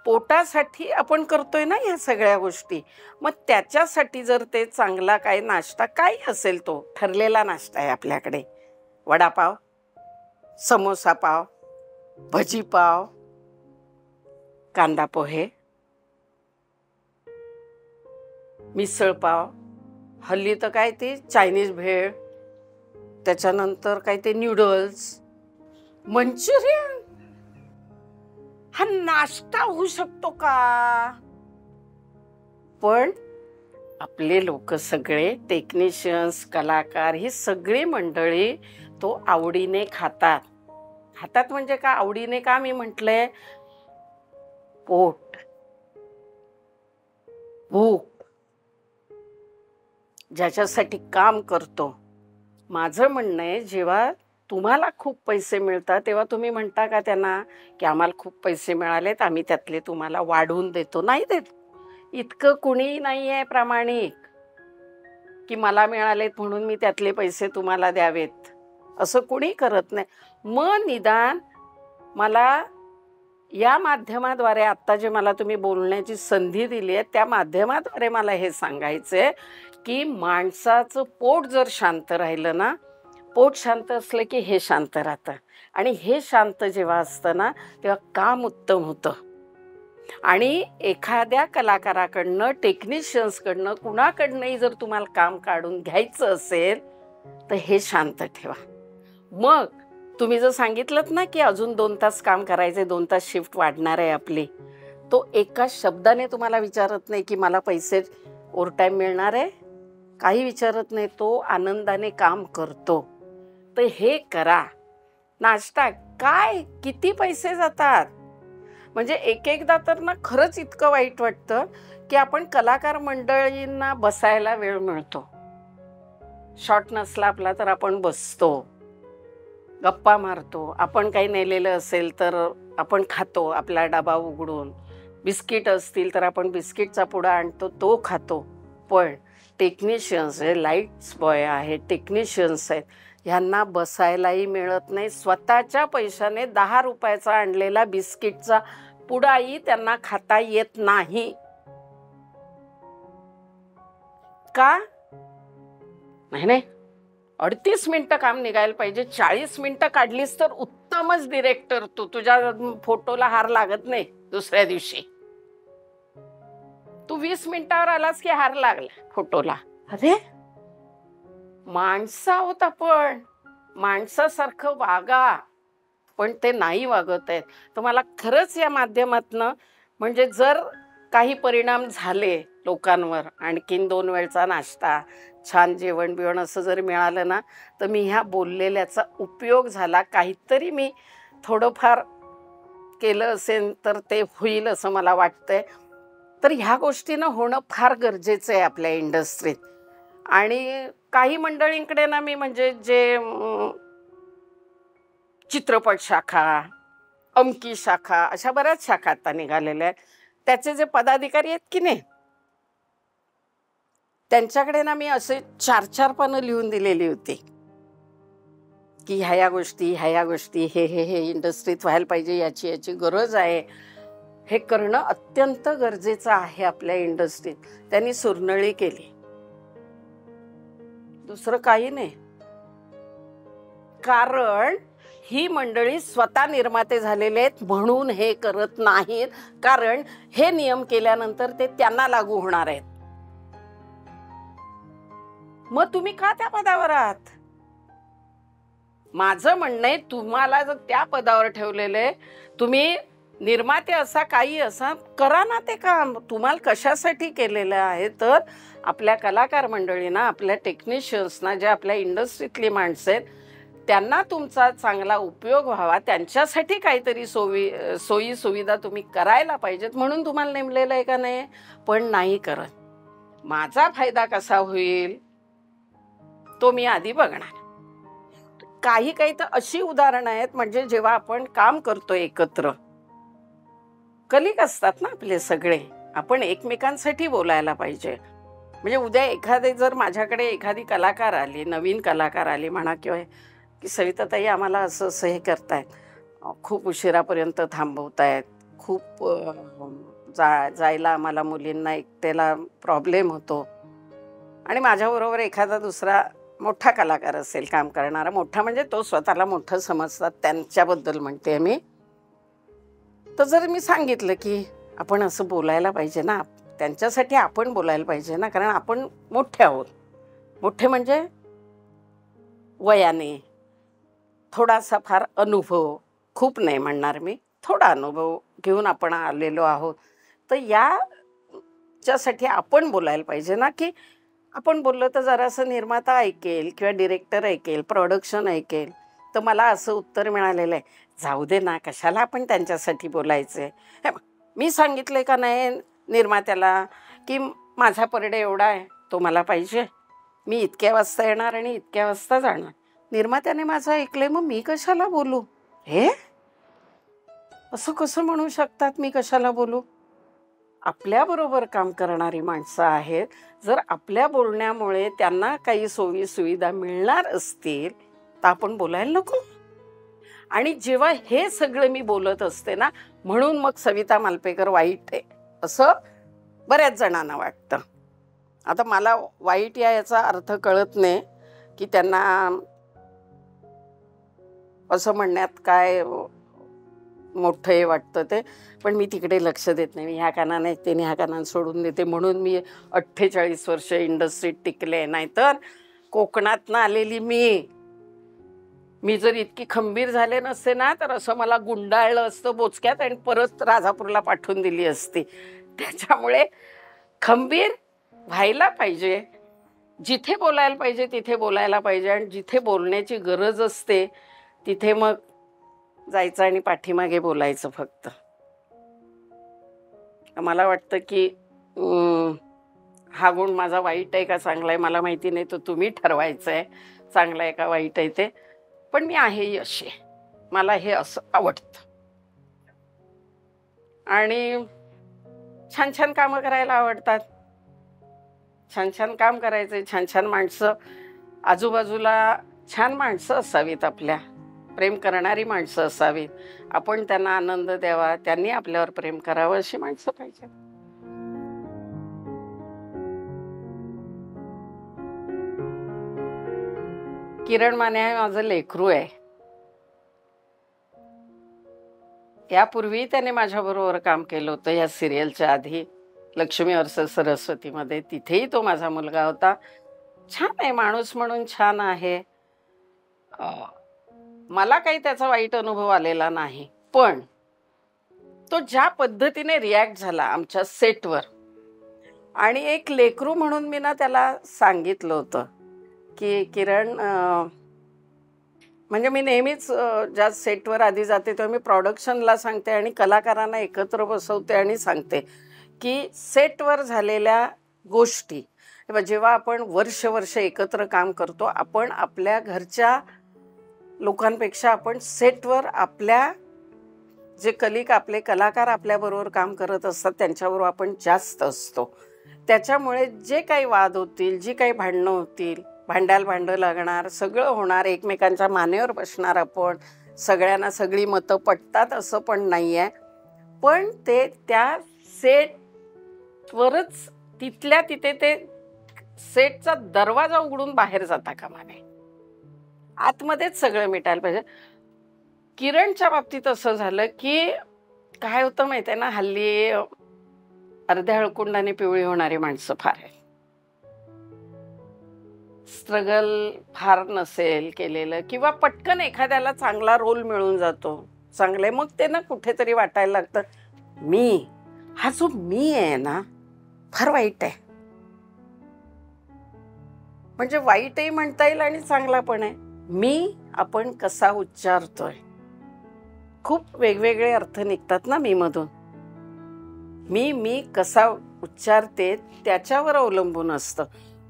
पोटासाठी आपण करतोय ना ह्या सगळ्या गोष्टी. मग त्याच्यासाठी जर ते चांगला काय नाश्ता काही असेल, तो ठरलेला नाश्ता आहे आपल्याकडे, वडापाव, समोसा पाव, भजी पाव, कांदा पोहे, मिसळ पाव, हल्ली तर काय ते चायनीज भेळ, त्याच्यानंतर काय ते न्यूडल्स, मंचुरियन. हा नाश्ता होऊ शकतो का? पण आपले लोक सगळे टेक्निशियन्स, कलाकार, ही सगळी मंडळी तो आवडीने खातात. खातात म्हणजे का आवडीने? का मी म्हटलंय, पोट, भूक, ज्याच्यासाठी काम करतो. माझं म्हणणं आहे, जेव्हा तुम्हाला खूप पैसे मिळतात तेव्हा तुम्ही म्हणता का त्यांना की आम्हाला खूप पैसे मिळालेत, आम्ही त्यातले तुम्हाला वाढवून देतो? नाही देत. इतकं कुणी नाही आहे प्रामाणिक की मला मिळालेत म्हणून मी त्यातले पैसे तुम्हाला द्यावेत, असं कुणी करत नाही. मग निदान मला या माध्यमाद्वारे, आत्ता जे मला तुम्ही बोलण्याची संधी दिली आहे त्या माध्यमाद्वारे मला हे सांगायचंय की माणसाचं पोट जर शांत राहिलं ना, पोट शांत असलं की हे शांत राहतं, आणि हे शांत जेव्हा असतं ना तेव्हा काम उत्तम होतं. आणि एखाद्या कलाकाराकडनं, टेक्निशियन्सकडनं, कुणाकडनंही जर तुम्हाला काम काढून घ्यायचं असेल तर हे शांत ठेवा. मग तुम्ही जर सांगितलं ना की अजून 2 तास काम करायचे, 2 तास शिफ्ट वाढणार आहे आपली, तो एका शब्दाने तुम्हाला विचारत नाही की मला पैसे ओव्हरटाईम मिळणार आहे, काही विचारत नाही, तो आनंदाने काम करतो. तर हे करा. नाश्ता काय किती पैसे जातात, म्हणजे एक एकदा तर ना खरंच इतकं वाईट वाटतं की आपण कलाकार मंडळींना बसायला वेळ मिळतो, शॉट नसला आपला तर आपण बसतो, गप्पा मारतो, आपण काही नेलेलं असेल तर आपण खातो आपला डबा उघडून, बिस्किट असतील तर आपण बिस्किटचा पुडा आणतो तो खातो. पण टेक्निशियन्स आहे, लाईट्स बॉय आहे, टेक्निशियन्स आहेत, ह्यांना बसायलाही मिळत नाही. स्वतःच्या पैशाने 10 रुपयाचा आणलेला बिस्किटचा पुडाही त्यांना खाता येत नाही. का नाही? नाही, 38 मिनिटं काम निघायला पाहिजे, 40 मिनिटं काढलीस तर उत्तमच डिरेक्टर तू, तुझ्या फोटोला हार लागत नाही दुसऱ्या दिवशी. तू 20 मिनिटावर आलास की हार लागला फोटोला. अरे माणसं आहोत आपण, माणसासारखं वागा. पण ते नाही वागत आहेत. तर मला खरंच या माध्यमातनं म्हणजे जर काही परिणाम झाले लोकांवर, आणखीन 2 वेळचा नाश्ता, छान जेवण बिवण असं जर मिळालं ना, तर मी ह्या बोललेल्याचा उपयोग झाला, काहीतरी मी थोडंफार केलं असेल तर ते होईल असं मला वाटतंय. तर ह्या गोष्टीनं होणं फार गरजेचं आहे आपल्या इंडस्ट्रीत. आणि काही मंडळींकडे ना मी म्हणजे जे चित्रपट शाखा, अमकी शाखा, अशा बऱ्याच शाखा आता निघालेल्या आहेत, त्याचे जे पदाधिकारी आहेत की नाही, त्यांच्याकडे ना मी असे 4-4 पानं लिहून दिलेली होती की ह्या गोष्टी, ह्या गोष्टी, हे इंडस्ट्रीत व्हायला पाहिजे, याची गरज आहे, हे करणं अत्यंत गरजेचं आहे आपल्या इंडस्ट्रीत. त्यांनी सुरनळी केली, दुसरं काही नाही. कारण ही मंडळी स्वतः निर्माते झालेले आहेत म्हणून हे करत नाहीत, कारण हे नियम केल्यानंतर ते त्यांना लागू होणार आहेत. मग तुम्ही का त्या पदावर आहात? माझं म्हणणं आहे, तुम्हाला जर त्या पदावर ठेवलेले, तुम्ही निर्माते असा काही असा करा ना ते काम. तुम्हाला कशासाठी केलेलं आहे? तर आपल्या कलाकार मंडळींना, आपल्या टेक्निशियन्सना, जे आपल्या इंडस्ट्रीतली माणसं आहेत त्यांना तुमचा चांगला उपयोग व्हावा, त्यांच्यासाठी काहीतरी सोयी सुविधा तुम्ही करायला पाहिजेत म्हणून तुम्हाला नेमलेलं आहे का नाही? पण नाही करत. माझा फायदा कसा होईल तो मी आधी बघणार. काही तर अशी उदाहरणं आहेत, म्हणजे जेव्हा आपण काम करतो एकत्र, कलिग असतात ना आपले सगळे, आपण एकमेकांसाठी बोलायला पाहिजे. म्हणजे उद्या एखादे जर माझ्याकडे एखादी कलाकार आली, नवीन कलाकार आली म्हणा, किंवा की सविताताई आम्हाला असं असं हे करतायत, खूप उशिरापर्यंत थांबवतायत, खूप जायला आम्हाला मुलींना एकट्याला प्रॉब्लेम होतो, आणि माझ्याबरोबर एखादा दुसरा मोठा कलाकार असेल काम करणारा, मोठा म्हणजे तो स्वतःला मोठं समजतात त्यांच्याबद्दल म्हणते मी. तर जर मी सांगितलं की आपण असं बोलायला पाहिजे ना, त्यांच्यासाठी आपण बोलायला पाहिजे ना, कारण आपण मोठे आहोत. मोठे म्हणजे वयाने, थोडासा फार अनुभव, खूप नाही म्हणणार मी, थोडा अनुभव घेऊन आपण आलेलो आहोत. तर याच्यासाठी आपण बोलायला पाहिजे ना, की आपण बोललो तर जरासं निर्माता ऐकेल किंवा डिरेक्टर ऐकेल, प्रोडक्शन ऐकेल. तर मला असं उत्तर मिळालेलं आहे, जाऊ दे ना, कशाला आपण त्यांच्यासाठी बोलायचं. मी सांगितलं का नाही निर्मात्याला की माझा पर डे एवढा आहे, तो मला पाहिजे, मी इतक्या वाजता येणार आणि इतक्या वाजता जाणार. निर्मात्याने माझं ऐकलंय, मग मी कशाला बोलू? हे असं कसं म्हणू शकतात मी कशाला बोलू? आपल्याबरोबर काम करणारी माणसं आहेत, जर आपल्या बोलण्यामुळे त्यांना काही सोयी सुविधा मिळणार असतील तर आपण बोलायला नको? आणि जेव्हा हे सगळं मी बोलत असते ना, म्हणून मग सविता मालपेकर वाईट आहे असं बऱ्याच जणांना वाटतं. आता मला वाईट याचा अर्थ कळत नाही की त्यांना असं म्हणण्यात काय मोठं हे वाटतं ते, पण मी तिकडे लक्ष देत नाही. मी ह्या कानाने ऐकते आणि ह्या कानाने सोडून देते, म्हणून मी 48 वर्ष इंडस्ट्रीत टिकले. नाहीतर कोकणातनं आलेली मी, मी जर इतकी खंबीर झाले नसते ना तर असं मला गुंडाळलं असतं बोचक्यात आणि परत राजापूरला पाठवून दिली असती. त्याच्यामुळे खंबीर व्हायला पाहिजे, जिथे बोलायला पाहिजे तिथे बोलायला पाहिजे, आणि जिथे बोलण्याची गरज असते तिथे मग जायचं आणि पाठीमागे बोलायचं फक्त. मला वाटतं की हा गुण माझा वाईट आहे का चांगला आहे मला माहिती नाही, तो तुम्ही ठरवायचं आहे चांगला आहे का वाईट आहे ते. पण मी आहे अशी, मला हे असं आवडतं. आणि छान छान कामं करायला आवडतात, छान छान काम करायचे, छान छान माणसं आजूबाजूला, छान माणसं असावीत, आपल्या प्रेम करणारी माणसं असावीत, आपण त्यांना आनंद द्यावा, त्यांनी आपल्यावर प्रेम करावं, अशी माणसं पाहिजे. किरण माने हे माझं लेकरू आहे. यापूर्वी त्याने माझ्याबरोबर काम केलं होतं, या सिरियलच्या आधी लक्ष्मी अर्स सरस्वतीमध्ये, तिथेही तो माझा मुलगा होता. छान आहे माणूस म्हणून, छान आहे. मला काही त्याचा वाईट अनुभव आलेला नाही. पण तो ज्या पद्धतीने रिॲक्ट झाला आमच्या सेटवर, आणि एक लेकरू म्हणून मी ना त्याला सांगितलं होतं की किरण, म्हणजे मी नेहमीच ज्या सेटवर आधी जाते तेव्हा मी प्रोडक्शनला सांगते आणि कलाकारांना एकत्र बसवते आणि सांगते की सेटवर झालेल्या गोष्टी, जेव्हा आपण वर्ष एकत्र काम करतो, आपण आपल्या घरच्या लोकांपेक्षा आपण सेटवर आपल्या जे आपले कलाकार आपल्याबरोबर काम करत असतात त्यांच्याबरोबर आपण जास्त असतो. त्याच्यामुळे जे काही वाद होतील, जी काही भांडणं होतील, भांडं लागणार, सगळं होणार, एकमेकांच्या मानेवर बसणार आपण, सगळ्यांना सगळी मतं पटतात असं पण नाही आहे. पण ते त्या सेटवरच, तिथल्या तिथे ते सेटचा दरवाजा उघडून बाहेर जाता कामा नये, आतमध्येच सगळं मिटायला पाहिजे. किरणच्या बाबतीत असं झालं की काय होतं माहिती आहे ना, हल्ली अर्ध्या हळकुंडाने पिवळी होणारी माणसं फार आहेत. स्ट्रगल फार नसेल केलेलं, किंवा पटकन एखाद्याला चांगला रोल मिळून जातो, चांगले, मग ते ना कुठेतरी वाटायला लागतं हा जो मी आहे ना फार वाईट आहे. म्हणजे वाईटही म्हणता येईल आणि चांगला पण आहे. मी आपण कसा उच्चारतोय, खूप वेगवेगळे अर्थ निघतात ना मी मधून. मी कसा उच्चारते त्याच्यावर अवलंबून असतं.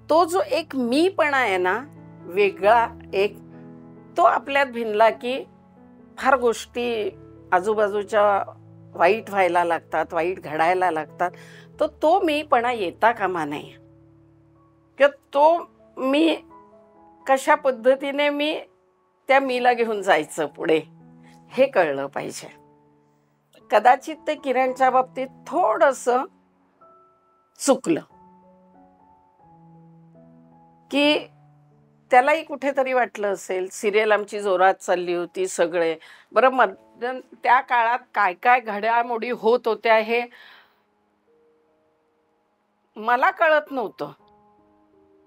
तो जो एक मीपणा आहे ना वेगळा एक, तो आपल्यात भिनला की फार गोष्टी आजूबाजूच्या वाईट व्हायला लागतात, वाईट घडायला लागतात. तर तो मीपणा येता कामा नये, किंवा तो मी कशा पद्धतीने मी त्या मीला घेऊन जायचं पुढे हे कळलं पाहिजे. कदाचित ते किरणच्या बाबतीत थोडंसं चुकलं की त्यालाही कुठेतरी वाटलं असेल. सिरियल आमची जोरात चालली होती, सगळे बरं. त्या काळात काय काय घडामोडी होत होत्या हे मला कळत नव्हतं,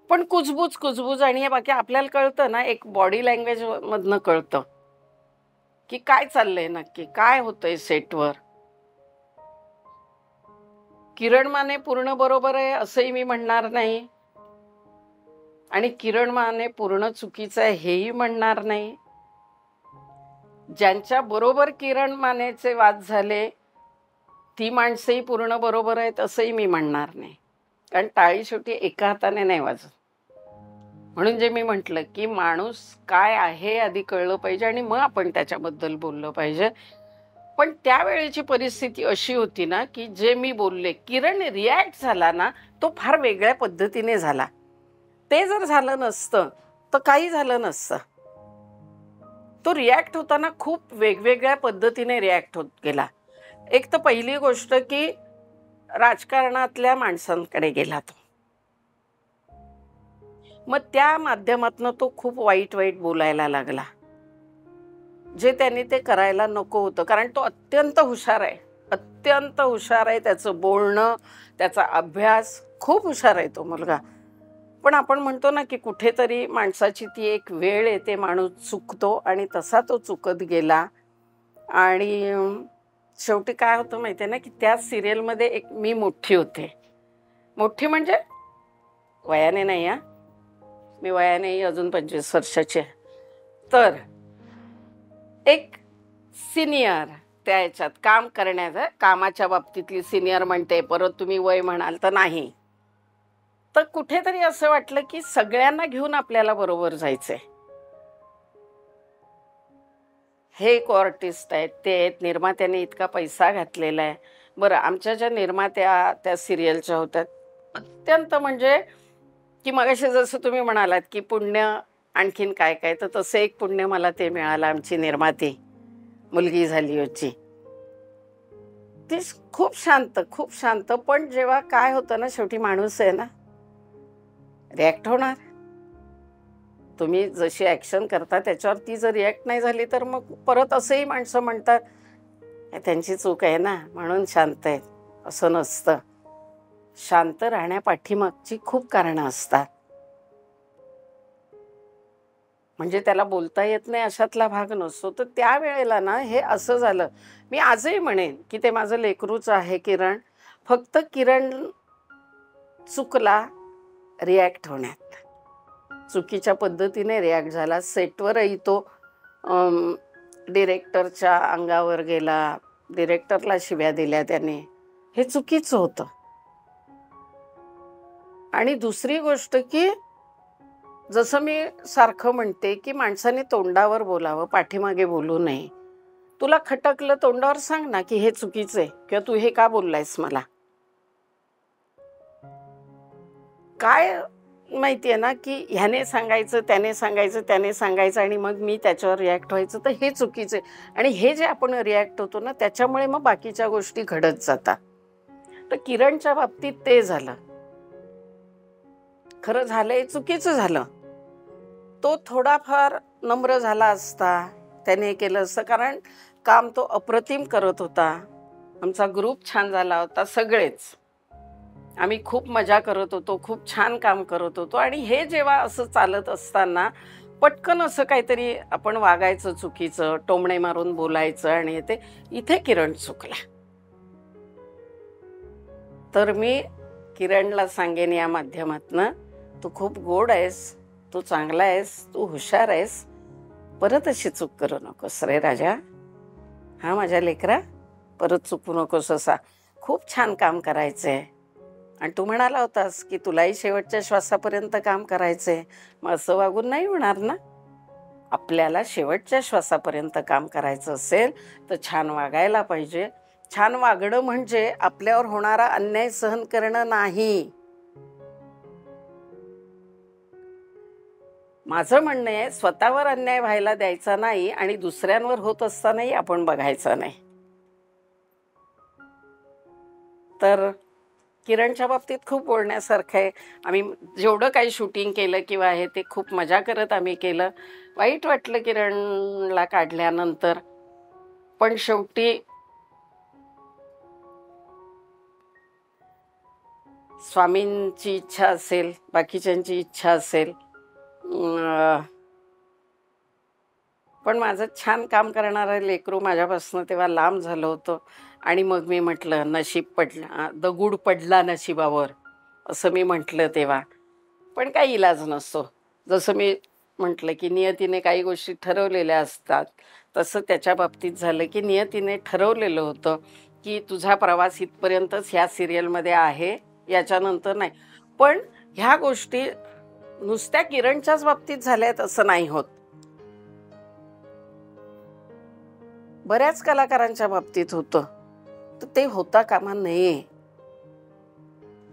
पण कुजबूज आणि हे बाकी आपल्याला कळतं ना, एक बॉडी लँग्वेज मधनं कळतं की काय चाललंय नक्की, काय होतंय सेटवर. किरण माने पूर्ण बरोबर आहे असंही मी म्हणणार नाही, आणि किरण माने पूर्ण चुकीचं आहे हेही म्हणणार नाही. ज्यांच्या बरोबर किरण मानेचे वाद झाले ती माणसंही पूर्ण बरोबर आहेत असंही मी म्हणणार नाही, कारण टाळी शेवटी एका हाताने नाही वाजत. म्हणून जे मी म्हटलं की माणूस काय आहे आधी कळलं पाहिजे आणि मग आपण त्याच्याबद्दल बोललं पाहिजे. पण त्यावेळेची परिस्थिती अशी होती ना की जे मी बोलले, किरण रिॲक्ट झाला ना तो फार वेगळ्या पद्धतीने झाला. ते जर झालं नसतं तर काही झालं नसतं. तो रिॲक्ट होताना खूप वेगवेगळ्या पद्धतीने रिॲक्ट होत गेला. एक तर पहिली गोष्ट की राजकारणातल्या माणसांकडे गेला तो, मग त्या माध्यमातून तो खूप वाईट बोलायला लागला, जे त्यांनी ते करायला नको होतं. कारण तो अत्यंत हुशार आहे, त्याचं बोलणं, त्याचा अभ्यास, खूप हुशार आहे तो मुलगा. पण आपण म्हणतो ना की कुठेतरी माणसाची ती एक वेळ येते, माणूस चुकतो आणि तसा तो चुकत गेला. आणि शेवटी काय होतं माहिती आहे ना की त्या सिरियलमध्ये एक मी मोठी होते. मोठी म्हणजे वयाने नाही हा, मी वयानेही अजून 25 वर्षाची आहे. तर एक सिनियर त्या ह्याच्यात काम करण्याचं, कामाच्या बाबतीतली सिनियर म्हणते, परत तुम्ही वय म्हणाल तर नाही. तर कुठेतरी असं वाटलं की सगळ्यांना घेऊन आपल्याला बरोबर जायचंय. हे एक आर्टिस्ट आहेत, ते आहेत, निर्मात्याने इतका पैसा घातलेला आहे. बरं, आमच्या ज्या निर्मात्या त्या सिरियलच्या होत्या, अत्यंत म्हणजे की मगाशी जसं तुम्ही म्हणालात की पुण्य आणखीन काय काय, तर तसं एक पुण्य मला ते मिळालं. आमची निर्माती मुलगी झाली होती, ती खूप शांत, खूप शांत. पण जेव्हा काय होतं ना, शेवटी माणूस आहे ना, रिॲक्ट होणार. तुम्ही जशी ॲक्शन करता त्याच्यावर ती जर रिॲक्ट नाही झाली तर मग परत असंही माणसं म्हणतात त्यांची चूक आहे ना म्हणून शांत आहेत. असं नसतं. शांत राहण्यापाठीमागची खूप कारणं असतात. म्हणजे त्याला बोलता येत नाही अशातला भाग नसतो. तर त्यावेळेला ना हे असं झालं. मी आजही म्हणेन की ते माझं लेकरूच आहे किरण. फक्त किरण चुकला रिॲक्ट होण्यात, चुकीच्या पद्धतीने रिॲक्ट झाला. सेटवरही तो डिरेक्टरच्या अंगावर गेला, डिरेक्टरला शिव्या दिल्या त्याने. हे चुकीचं होतं. आणि दुसरी गोष्ट की जसं मी सारखं म्हणते की माणसाने तोंडावर बोलावं, पाठीमागे बोलू नये. तुला खटकलं तोंडावर सांग ना की हे चुकीचं आहे किंवा तू हे का बोललायस मला. काय माहितीये ना की ह्याने सांगायचं, त्याने सांगायचं, त्याने सांगायचं आणि मग मी त्याच्यावर रिॲक्ट व्हायचं, तर हे चुकीचं आहे. आणि हे जे आपण रिॲक्ट होतो ना त्याच्यामुळे मग बाकीच्या गोष्टी घडत जातात. तर किरणच्या बाबतीत ते झालं. खरं झालंय, चुकीचं झालं. तो थोडाफार नम्र झाला असता, त्याने केलं असतं, कारण काम तो अप्रतिम करत होता. आमचा ग्रुप छान झाला होता, सगळेच आम्ही खूप मजा करत होतो, खूप छान काम करत होतो. आणि हे जेव्हा असं चालत असताना पटकन असं काहीतरी आपण वागायचं चुकीचं, टोमणे मारून बोलायचं आणि ते इथे किरण चुकला. तर मी किरणला सांगेन या माध्यमातनं, तू खूप गोड आहेस, तू चांगला आहेस, तू हुशार आहेस, परत अशी चूक करू नकोस रे राजा. हा माझ्या लेकरा, परत चुकू नकोस. असा खूप छान काम करायचंय आणि तू म्हणाला होतास की तुलाही शेवटच्या श्वासापर्यंत काम करायचंय. मग असं वागून नाही होणार ना. आपल्याला शेवटच्या श्वासापर्यंत काम करायचं असेल तर छान वागायला पाहिजे. छान वागणं म्हणजे आपल्यावर होणारा अन्याय सहन करणं नाही. माझं म्हणणं आहे, स्वतःवर अन्याय व्हायला द्यायचा नाही आणि दुसऱ्यांवर होत असतानाही आपण बघायचं नाही. तर किरणच्या बाबतीत खूप बोलण्यासारखं आहे. आम्ही जेवढं काही शूटिंग केलं किंवा हे ते खूप मजा करत आम्ही केलं. वाईट वाटलं किरणला काढल्यानंतर, पण शेवटी स्वामींची इच्छा असेल, बाकीच्यांची इच्छा असेल, पण माझं छान काम करणारं लेकरू माझ्यापासून तेव्हा लांब झालं होतं. आणि मग मी म्हटलं नशीब पडला, दगड पडला नशिबावर, असं मी म्हटलं तेव्हा. पण काही इलाज नसतो. जसं मी म्हटलं की नियतीने काही गोष्टी ठरवलेल्या असतात, तसं त्याच्या बाबतीत झालं की नियतीने ठरवलेलं होतं की तुझा प्रवास इथपर्यंतच ह्या सिरियलमध्ये आहे, याच्यानंतर नाही. पण ह्या गोष्टी नुसत्या किरणच्याच बाबतीत झाल्यात असं नाही होत. बऱ्याच कलाकारांच्या बाबतीत होतं, तर ते होता कामा नये.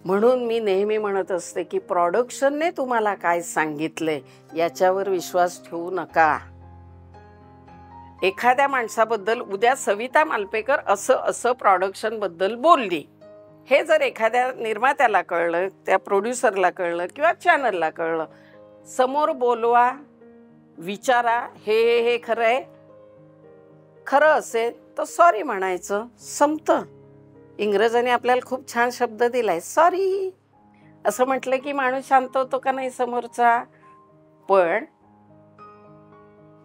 म्हणून मी नेहमी म्हणत असते की प्रोडक्शनने तुम्हाला काय सांगितलंय याच्यावर विश्वास ठेवू नका. एखाद्या माणसाबद्दल उद्या सविता मालपेकर असं असं प्रोडक्शन बद्दल बोलली, हे जर एखाद्या निर्मात्याला कळलं, त्या प्रोड्युसरला कळलं किंवा चॅनलला कळलं, समोर बोलवा, विचारा, हे खरं आहे, खरं असेल तर सॉरी म्हणायचं, संपतं. इंग्रजांनी आपल्याला खूप छान शब्द दिलाय, सॉरी. असं म्हटलं की माणूस शांत होतो का नाही समोरचा. पण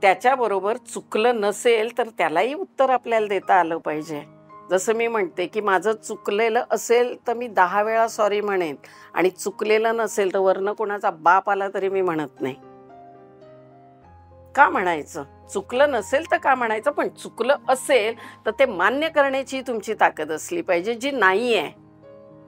त्याच्याबरोबर चुकलं नसेल तर त्यालाही उत्तर आपल्याला देता आलं पाहिजे. जसं मी म्हणते की माझं चुकलेलं असेल तर मी 10 वेळा सॉरी म्हणेन, आणि चुकलेलं नसेल तर वरनं कोणाचा बाप आला तरी मी म्हणत नाही. का म्हणायचं? चुकलं नसेल तर का म्हणायचं, पण चुकलं असेल तर ते मान्य करण्याची तुमची ताकद असली पाहिजे, जी नाही आहे.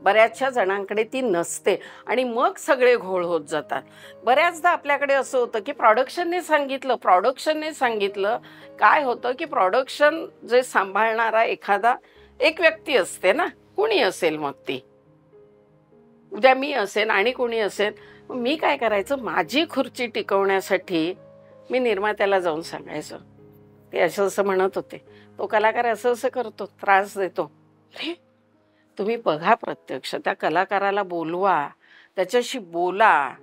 बऱ्याचशा जणांकडे ती नसते आणि मग सगळे घोळ होत जातात. बऱ्याचदा आपल्याकडे असं होतं की प्रोडक्शनने सांगितलं. काय होतं की प्रोडक्शन जे सांभाळणारा एखादा एक व्यक्ती असते ना, कुणी असेल मग ती. उद्या मी असेन आणि कोणी असेल, मी काय करायचं, माझी खुर्ची टिकवण्यासाठी मी निर्मात्याला जाऊन सांगायचं. ते असं असं म्हणत होते, तो कलाकार असं असं करतो, त्रास देतो. अरे, तुम्ही बघा प्रत्यक्ष त्या कलाकाराला बोलवा, त्याच्याशी बोला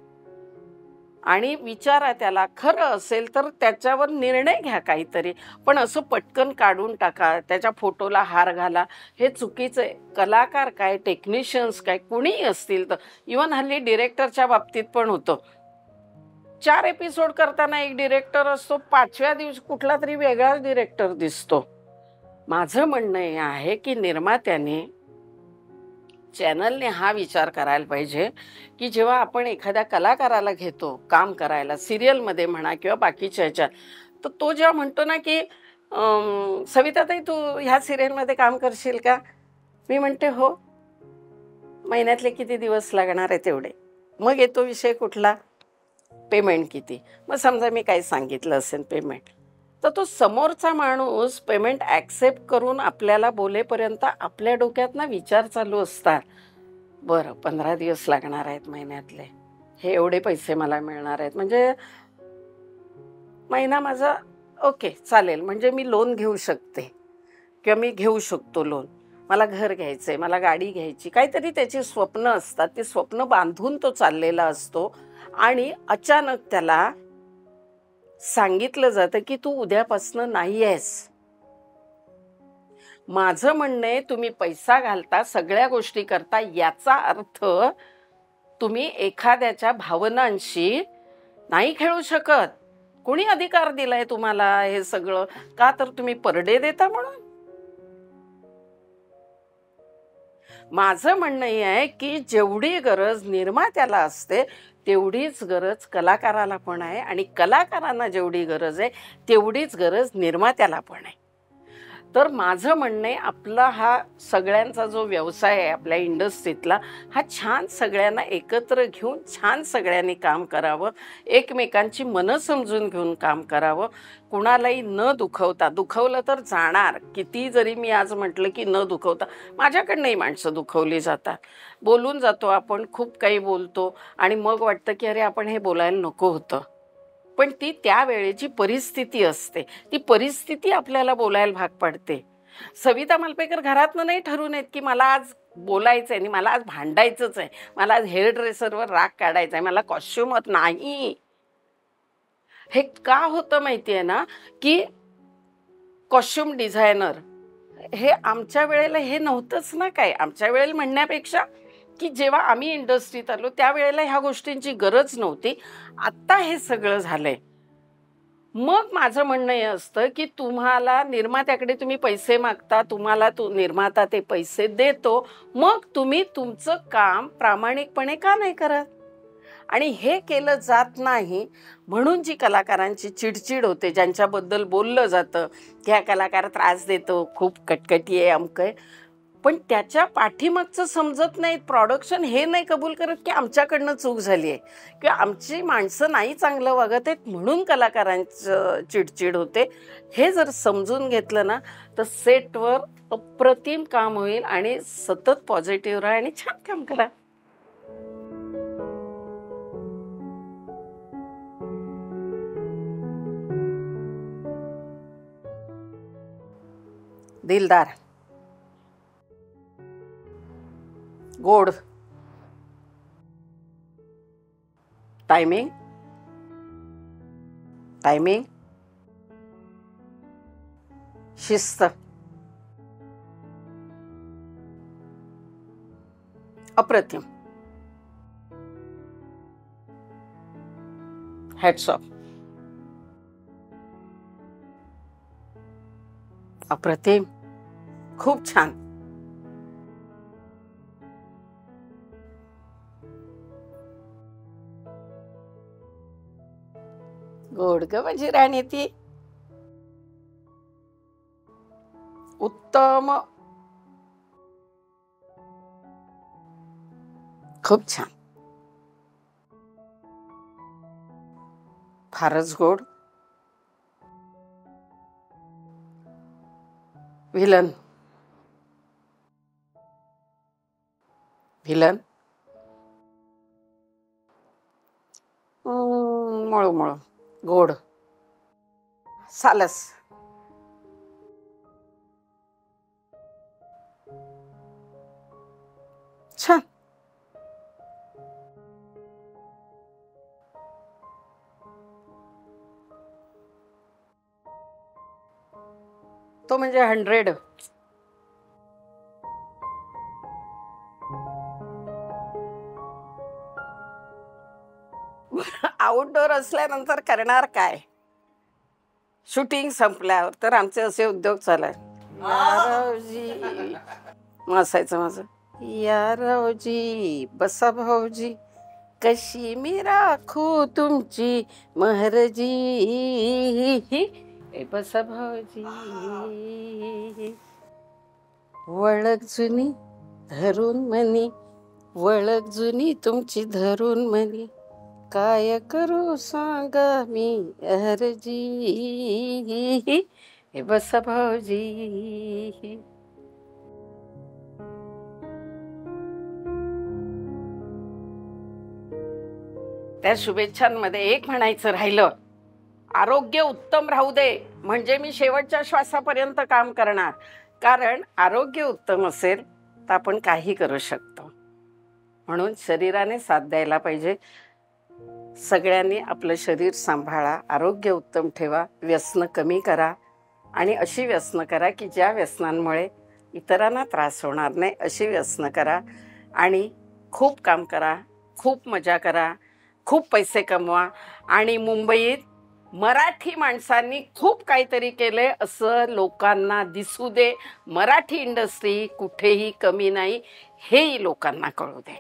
आणि विचारा त्याला. खरं असेल तर त्याच्यावर निर्णय घ्या काहीतरी, पण असं पटकन काढून टाका, त्याच्या फोटोला हार घाला, हे चुकीचं आहे. कलाकार काय, टेक्निशियन्स काय, कुणीही असतील तर, इव्हन हल्ली डिरेक्टरच्या बाबतीत पण होतं. 4 एपिसोड करताना एक डिरेक्टर असतो, 5व्या दिवशी कुठला तरी वेगळाच डिरेक्टर दिसतो. माझं म्हणणं हे आहे की निर्मात्याने, चॅनलने हा विचार करायला पाहिजे की जेव्हा आपण एखाद्या कलाकाराला घेतो काम करायला, सिरियलमध्ये म्हणा किंवा बाकीच्या ह्याच्यात, तर तो जेव्हा म्हणतो ना की सविताताई तू ह्या सिरियलमध्ये काम करशील का? मी म्हणते हो. महिन्यातले किती दिवस लागणार आहे तेवढे. मग येतो विषय कुठला, पेमेंट किती. मग समजा मी काही सांगितलं असेल पेमेंट, तर तो समोरचा माणूस पेमेंट ॲक्सेप्ट करून आपल्याला बोलेपर्यंत आपल्या डोक्यात ना विचार चालू असतात. बरं, 15 दिवस लागणार आहेत महिन्यातले, हे एवढे पैसे मला मिळणार आहेत, म्हणजे महिना माझा ओके चालेल, म्हणजे मी लोन घेऊ शकते किंवा मी घेऊ शकतो लोन. मला घर घ्यायचंय, मला गाडी घ्यायची, काहीतरी त्याची स्वप्न असतात. ती स्वप्न बांधून तो चाललेला असतो आणि अचानक त्याला सांगितलं जातं की तू उद्यापासनं नाही आहेस. माझं म्हणणं आहे, तुम्ही पैसा घालता, सगळ्या गोष्टी करता, याचा अर्थ तुम्ही एखाद्याच्या भावनांशी नाही खेळू शकत. कोणी अधिकार दिलाय तुम्हाला हे सगळं? का तर तुम्ही परडे देता म्हणून? माझं म्हणणं हे आहे की जेवढी गरज निर्मात्याला असते तेवढीच गरज कलाकाराला पण आहे, आणि कलाकारांना जेवढी गरज आहे तेवढीच गरज निर्मात्याला पण आहे. तर माझं म्हणणं आहे, आपला हा सगळ्यांचा जो व्यवसाय आहे आपल्या इंडस्ट्रीतला, हा छान सगळ्यांना एकत्र घेऊन छान सगळ्यांनी काम करावं, एकमेकांची मनं समजून घेऊन काम करावं, कुणालाही न दुखवता. दुखवलं तर जाणार, किती जरी मी आज म्हटलं की न दुखवता, माझ्याकडनंही माणसं दुखवली जातात. बोलून जातो आपण, खूप काही बोलतो आणि मग वाटतं की अरे आपण हे बोलायला नको होतं. पण ती त्यावेळेची परिस्थिती असते, ती परिस्थिती आपल्याला बोलायला भाग पाडते. सविता मालपेकर घरातनं नाही ठरवून येत की मला आज बोलायचं आहे आणि मला आज भांडायचंच आहे, मला आज हेअर ड्रेसरवर राग काढायचा आहे, मला कॉस्ट्युमच नाही. हे का होतं माहिती आहे ना, की कॉस्ट्युम डिझायनर हे आमच्या वेळेला हे नव्हतंच ना काय. आमच्या वेळेला म्हणण्यापेक्षा की जेव्हा आम्ही इंडस्ट्रीत आलो त्यावेळेला ह्या गोष्टींची गरज नव्हती. आत्ता हे सगळं झालंय. मग माझं म्हणणं हे असतं की तुम्हाला निर्मात्याकडे तुम्ही पैसे मागता, तुम्हाला तो निर्माता ते पैसे देतो, मग तुम्ही तुमचं काम प्रामाणिकपणे का नाही करत? आणि हे केलं जात नाही म्हणून जी कलाकारांची चिडचिड होते, ज्यांच्याबद्दल बोललं जातं की हा कलाकार त्रास देतो, खूप कटकटी आहे, अमकं आहे, पण त्याच्या पाठीमागचं समजत नाही. प्रोडक्शन हे नाही कबूल करत की आमच्याकडनं चूक झाली आहे किंवा आमची माणसं नाही चांगलं वागत आहेत म्हणून कलाकारांचं चिडचिड होते. हे जर समजून घेतलं ना तर सेटवर अप्रतिम काम होईल आणि सतत पॉझिटिव्ह राहा आणि छान काम करा. दिलदार, गोड, टायमिंग, टायमिंग, शिस्त, अप्रतिम. Hats off. अप्रतिम, खूप छान. गोड ग माझी राणी ती. उत्तम, खूप छान, फारच गोड. Villain, villain. मळू मळू, गोड, सालस. छान. तो म्हणजे 100. आउटडोर असल्यानंतर करणार काय? शूटिंग संपल्यावर तर आमचे असे उद्योग चालू आहेत. यारावजी असायचं माझं. यारावजी बसा भाऊजी, कशी मी राखू तुमची महरजी. ए बसा भाऊजी, वळख जुनी धरून मनी, वळख जुनी तुमची धरून मनी, काय करू सांगा मी अर्जी. हे बसा भाऊजी. त्या शुभेच्छांमध्ये एक म्हणायचं राहिलं, आरोग्य उत्तम राहू दे, म्हणजे मी शेवटच्या श्वासापर्यंत काम करणार. कारण आरोग्य उत्तम असेल तर आपण काही करू शकतो. म्हणून शरीराने साथ द्यायला पाहिजे. सगळ्यांनी आपलं शरीर सांभाळा, आरोग्य उत्तम ठेवा, व्यसनं कमी करा आणि अशी व्यसनं करा की ज्या व्यसनांमुळे इतरांना त्रास होणार नाही, अशी व्यसनं करा. आणि खूप काम करा, खूप मजा करा, खूप पैसे कमवा. आणि मुंबईत मराठी माणसांनी खूप काहीतरी केले असं लोकांना दिसू दे. मराठी इंडस्ट्री कुठेही कमी नाही, हेही लोकांना कळू दे.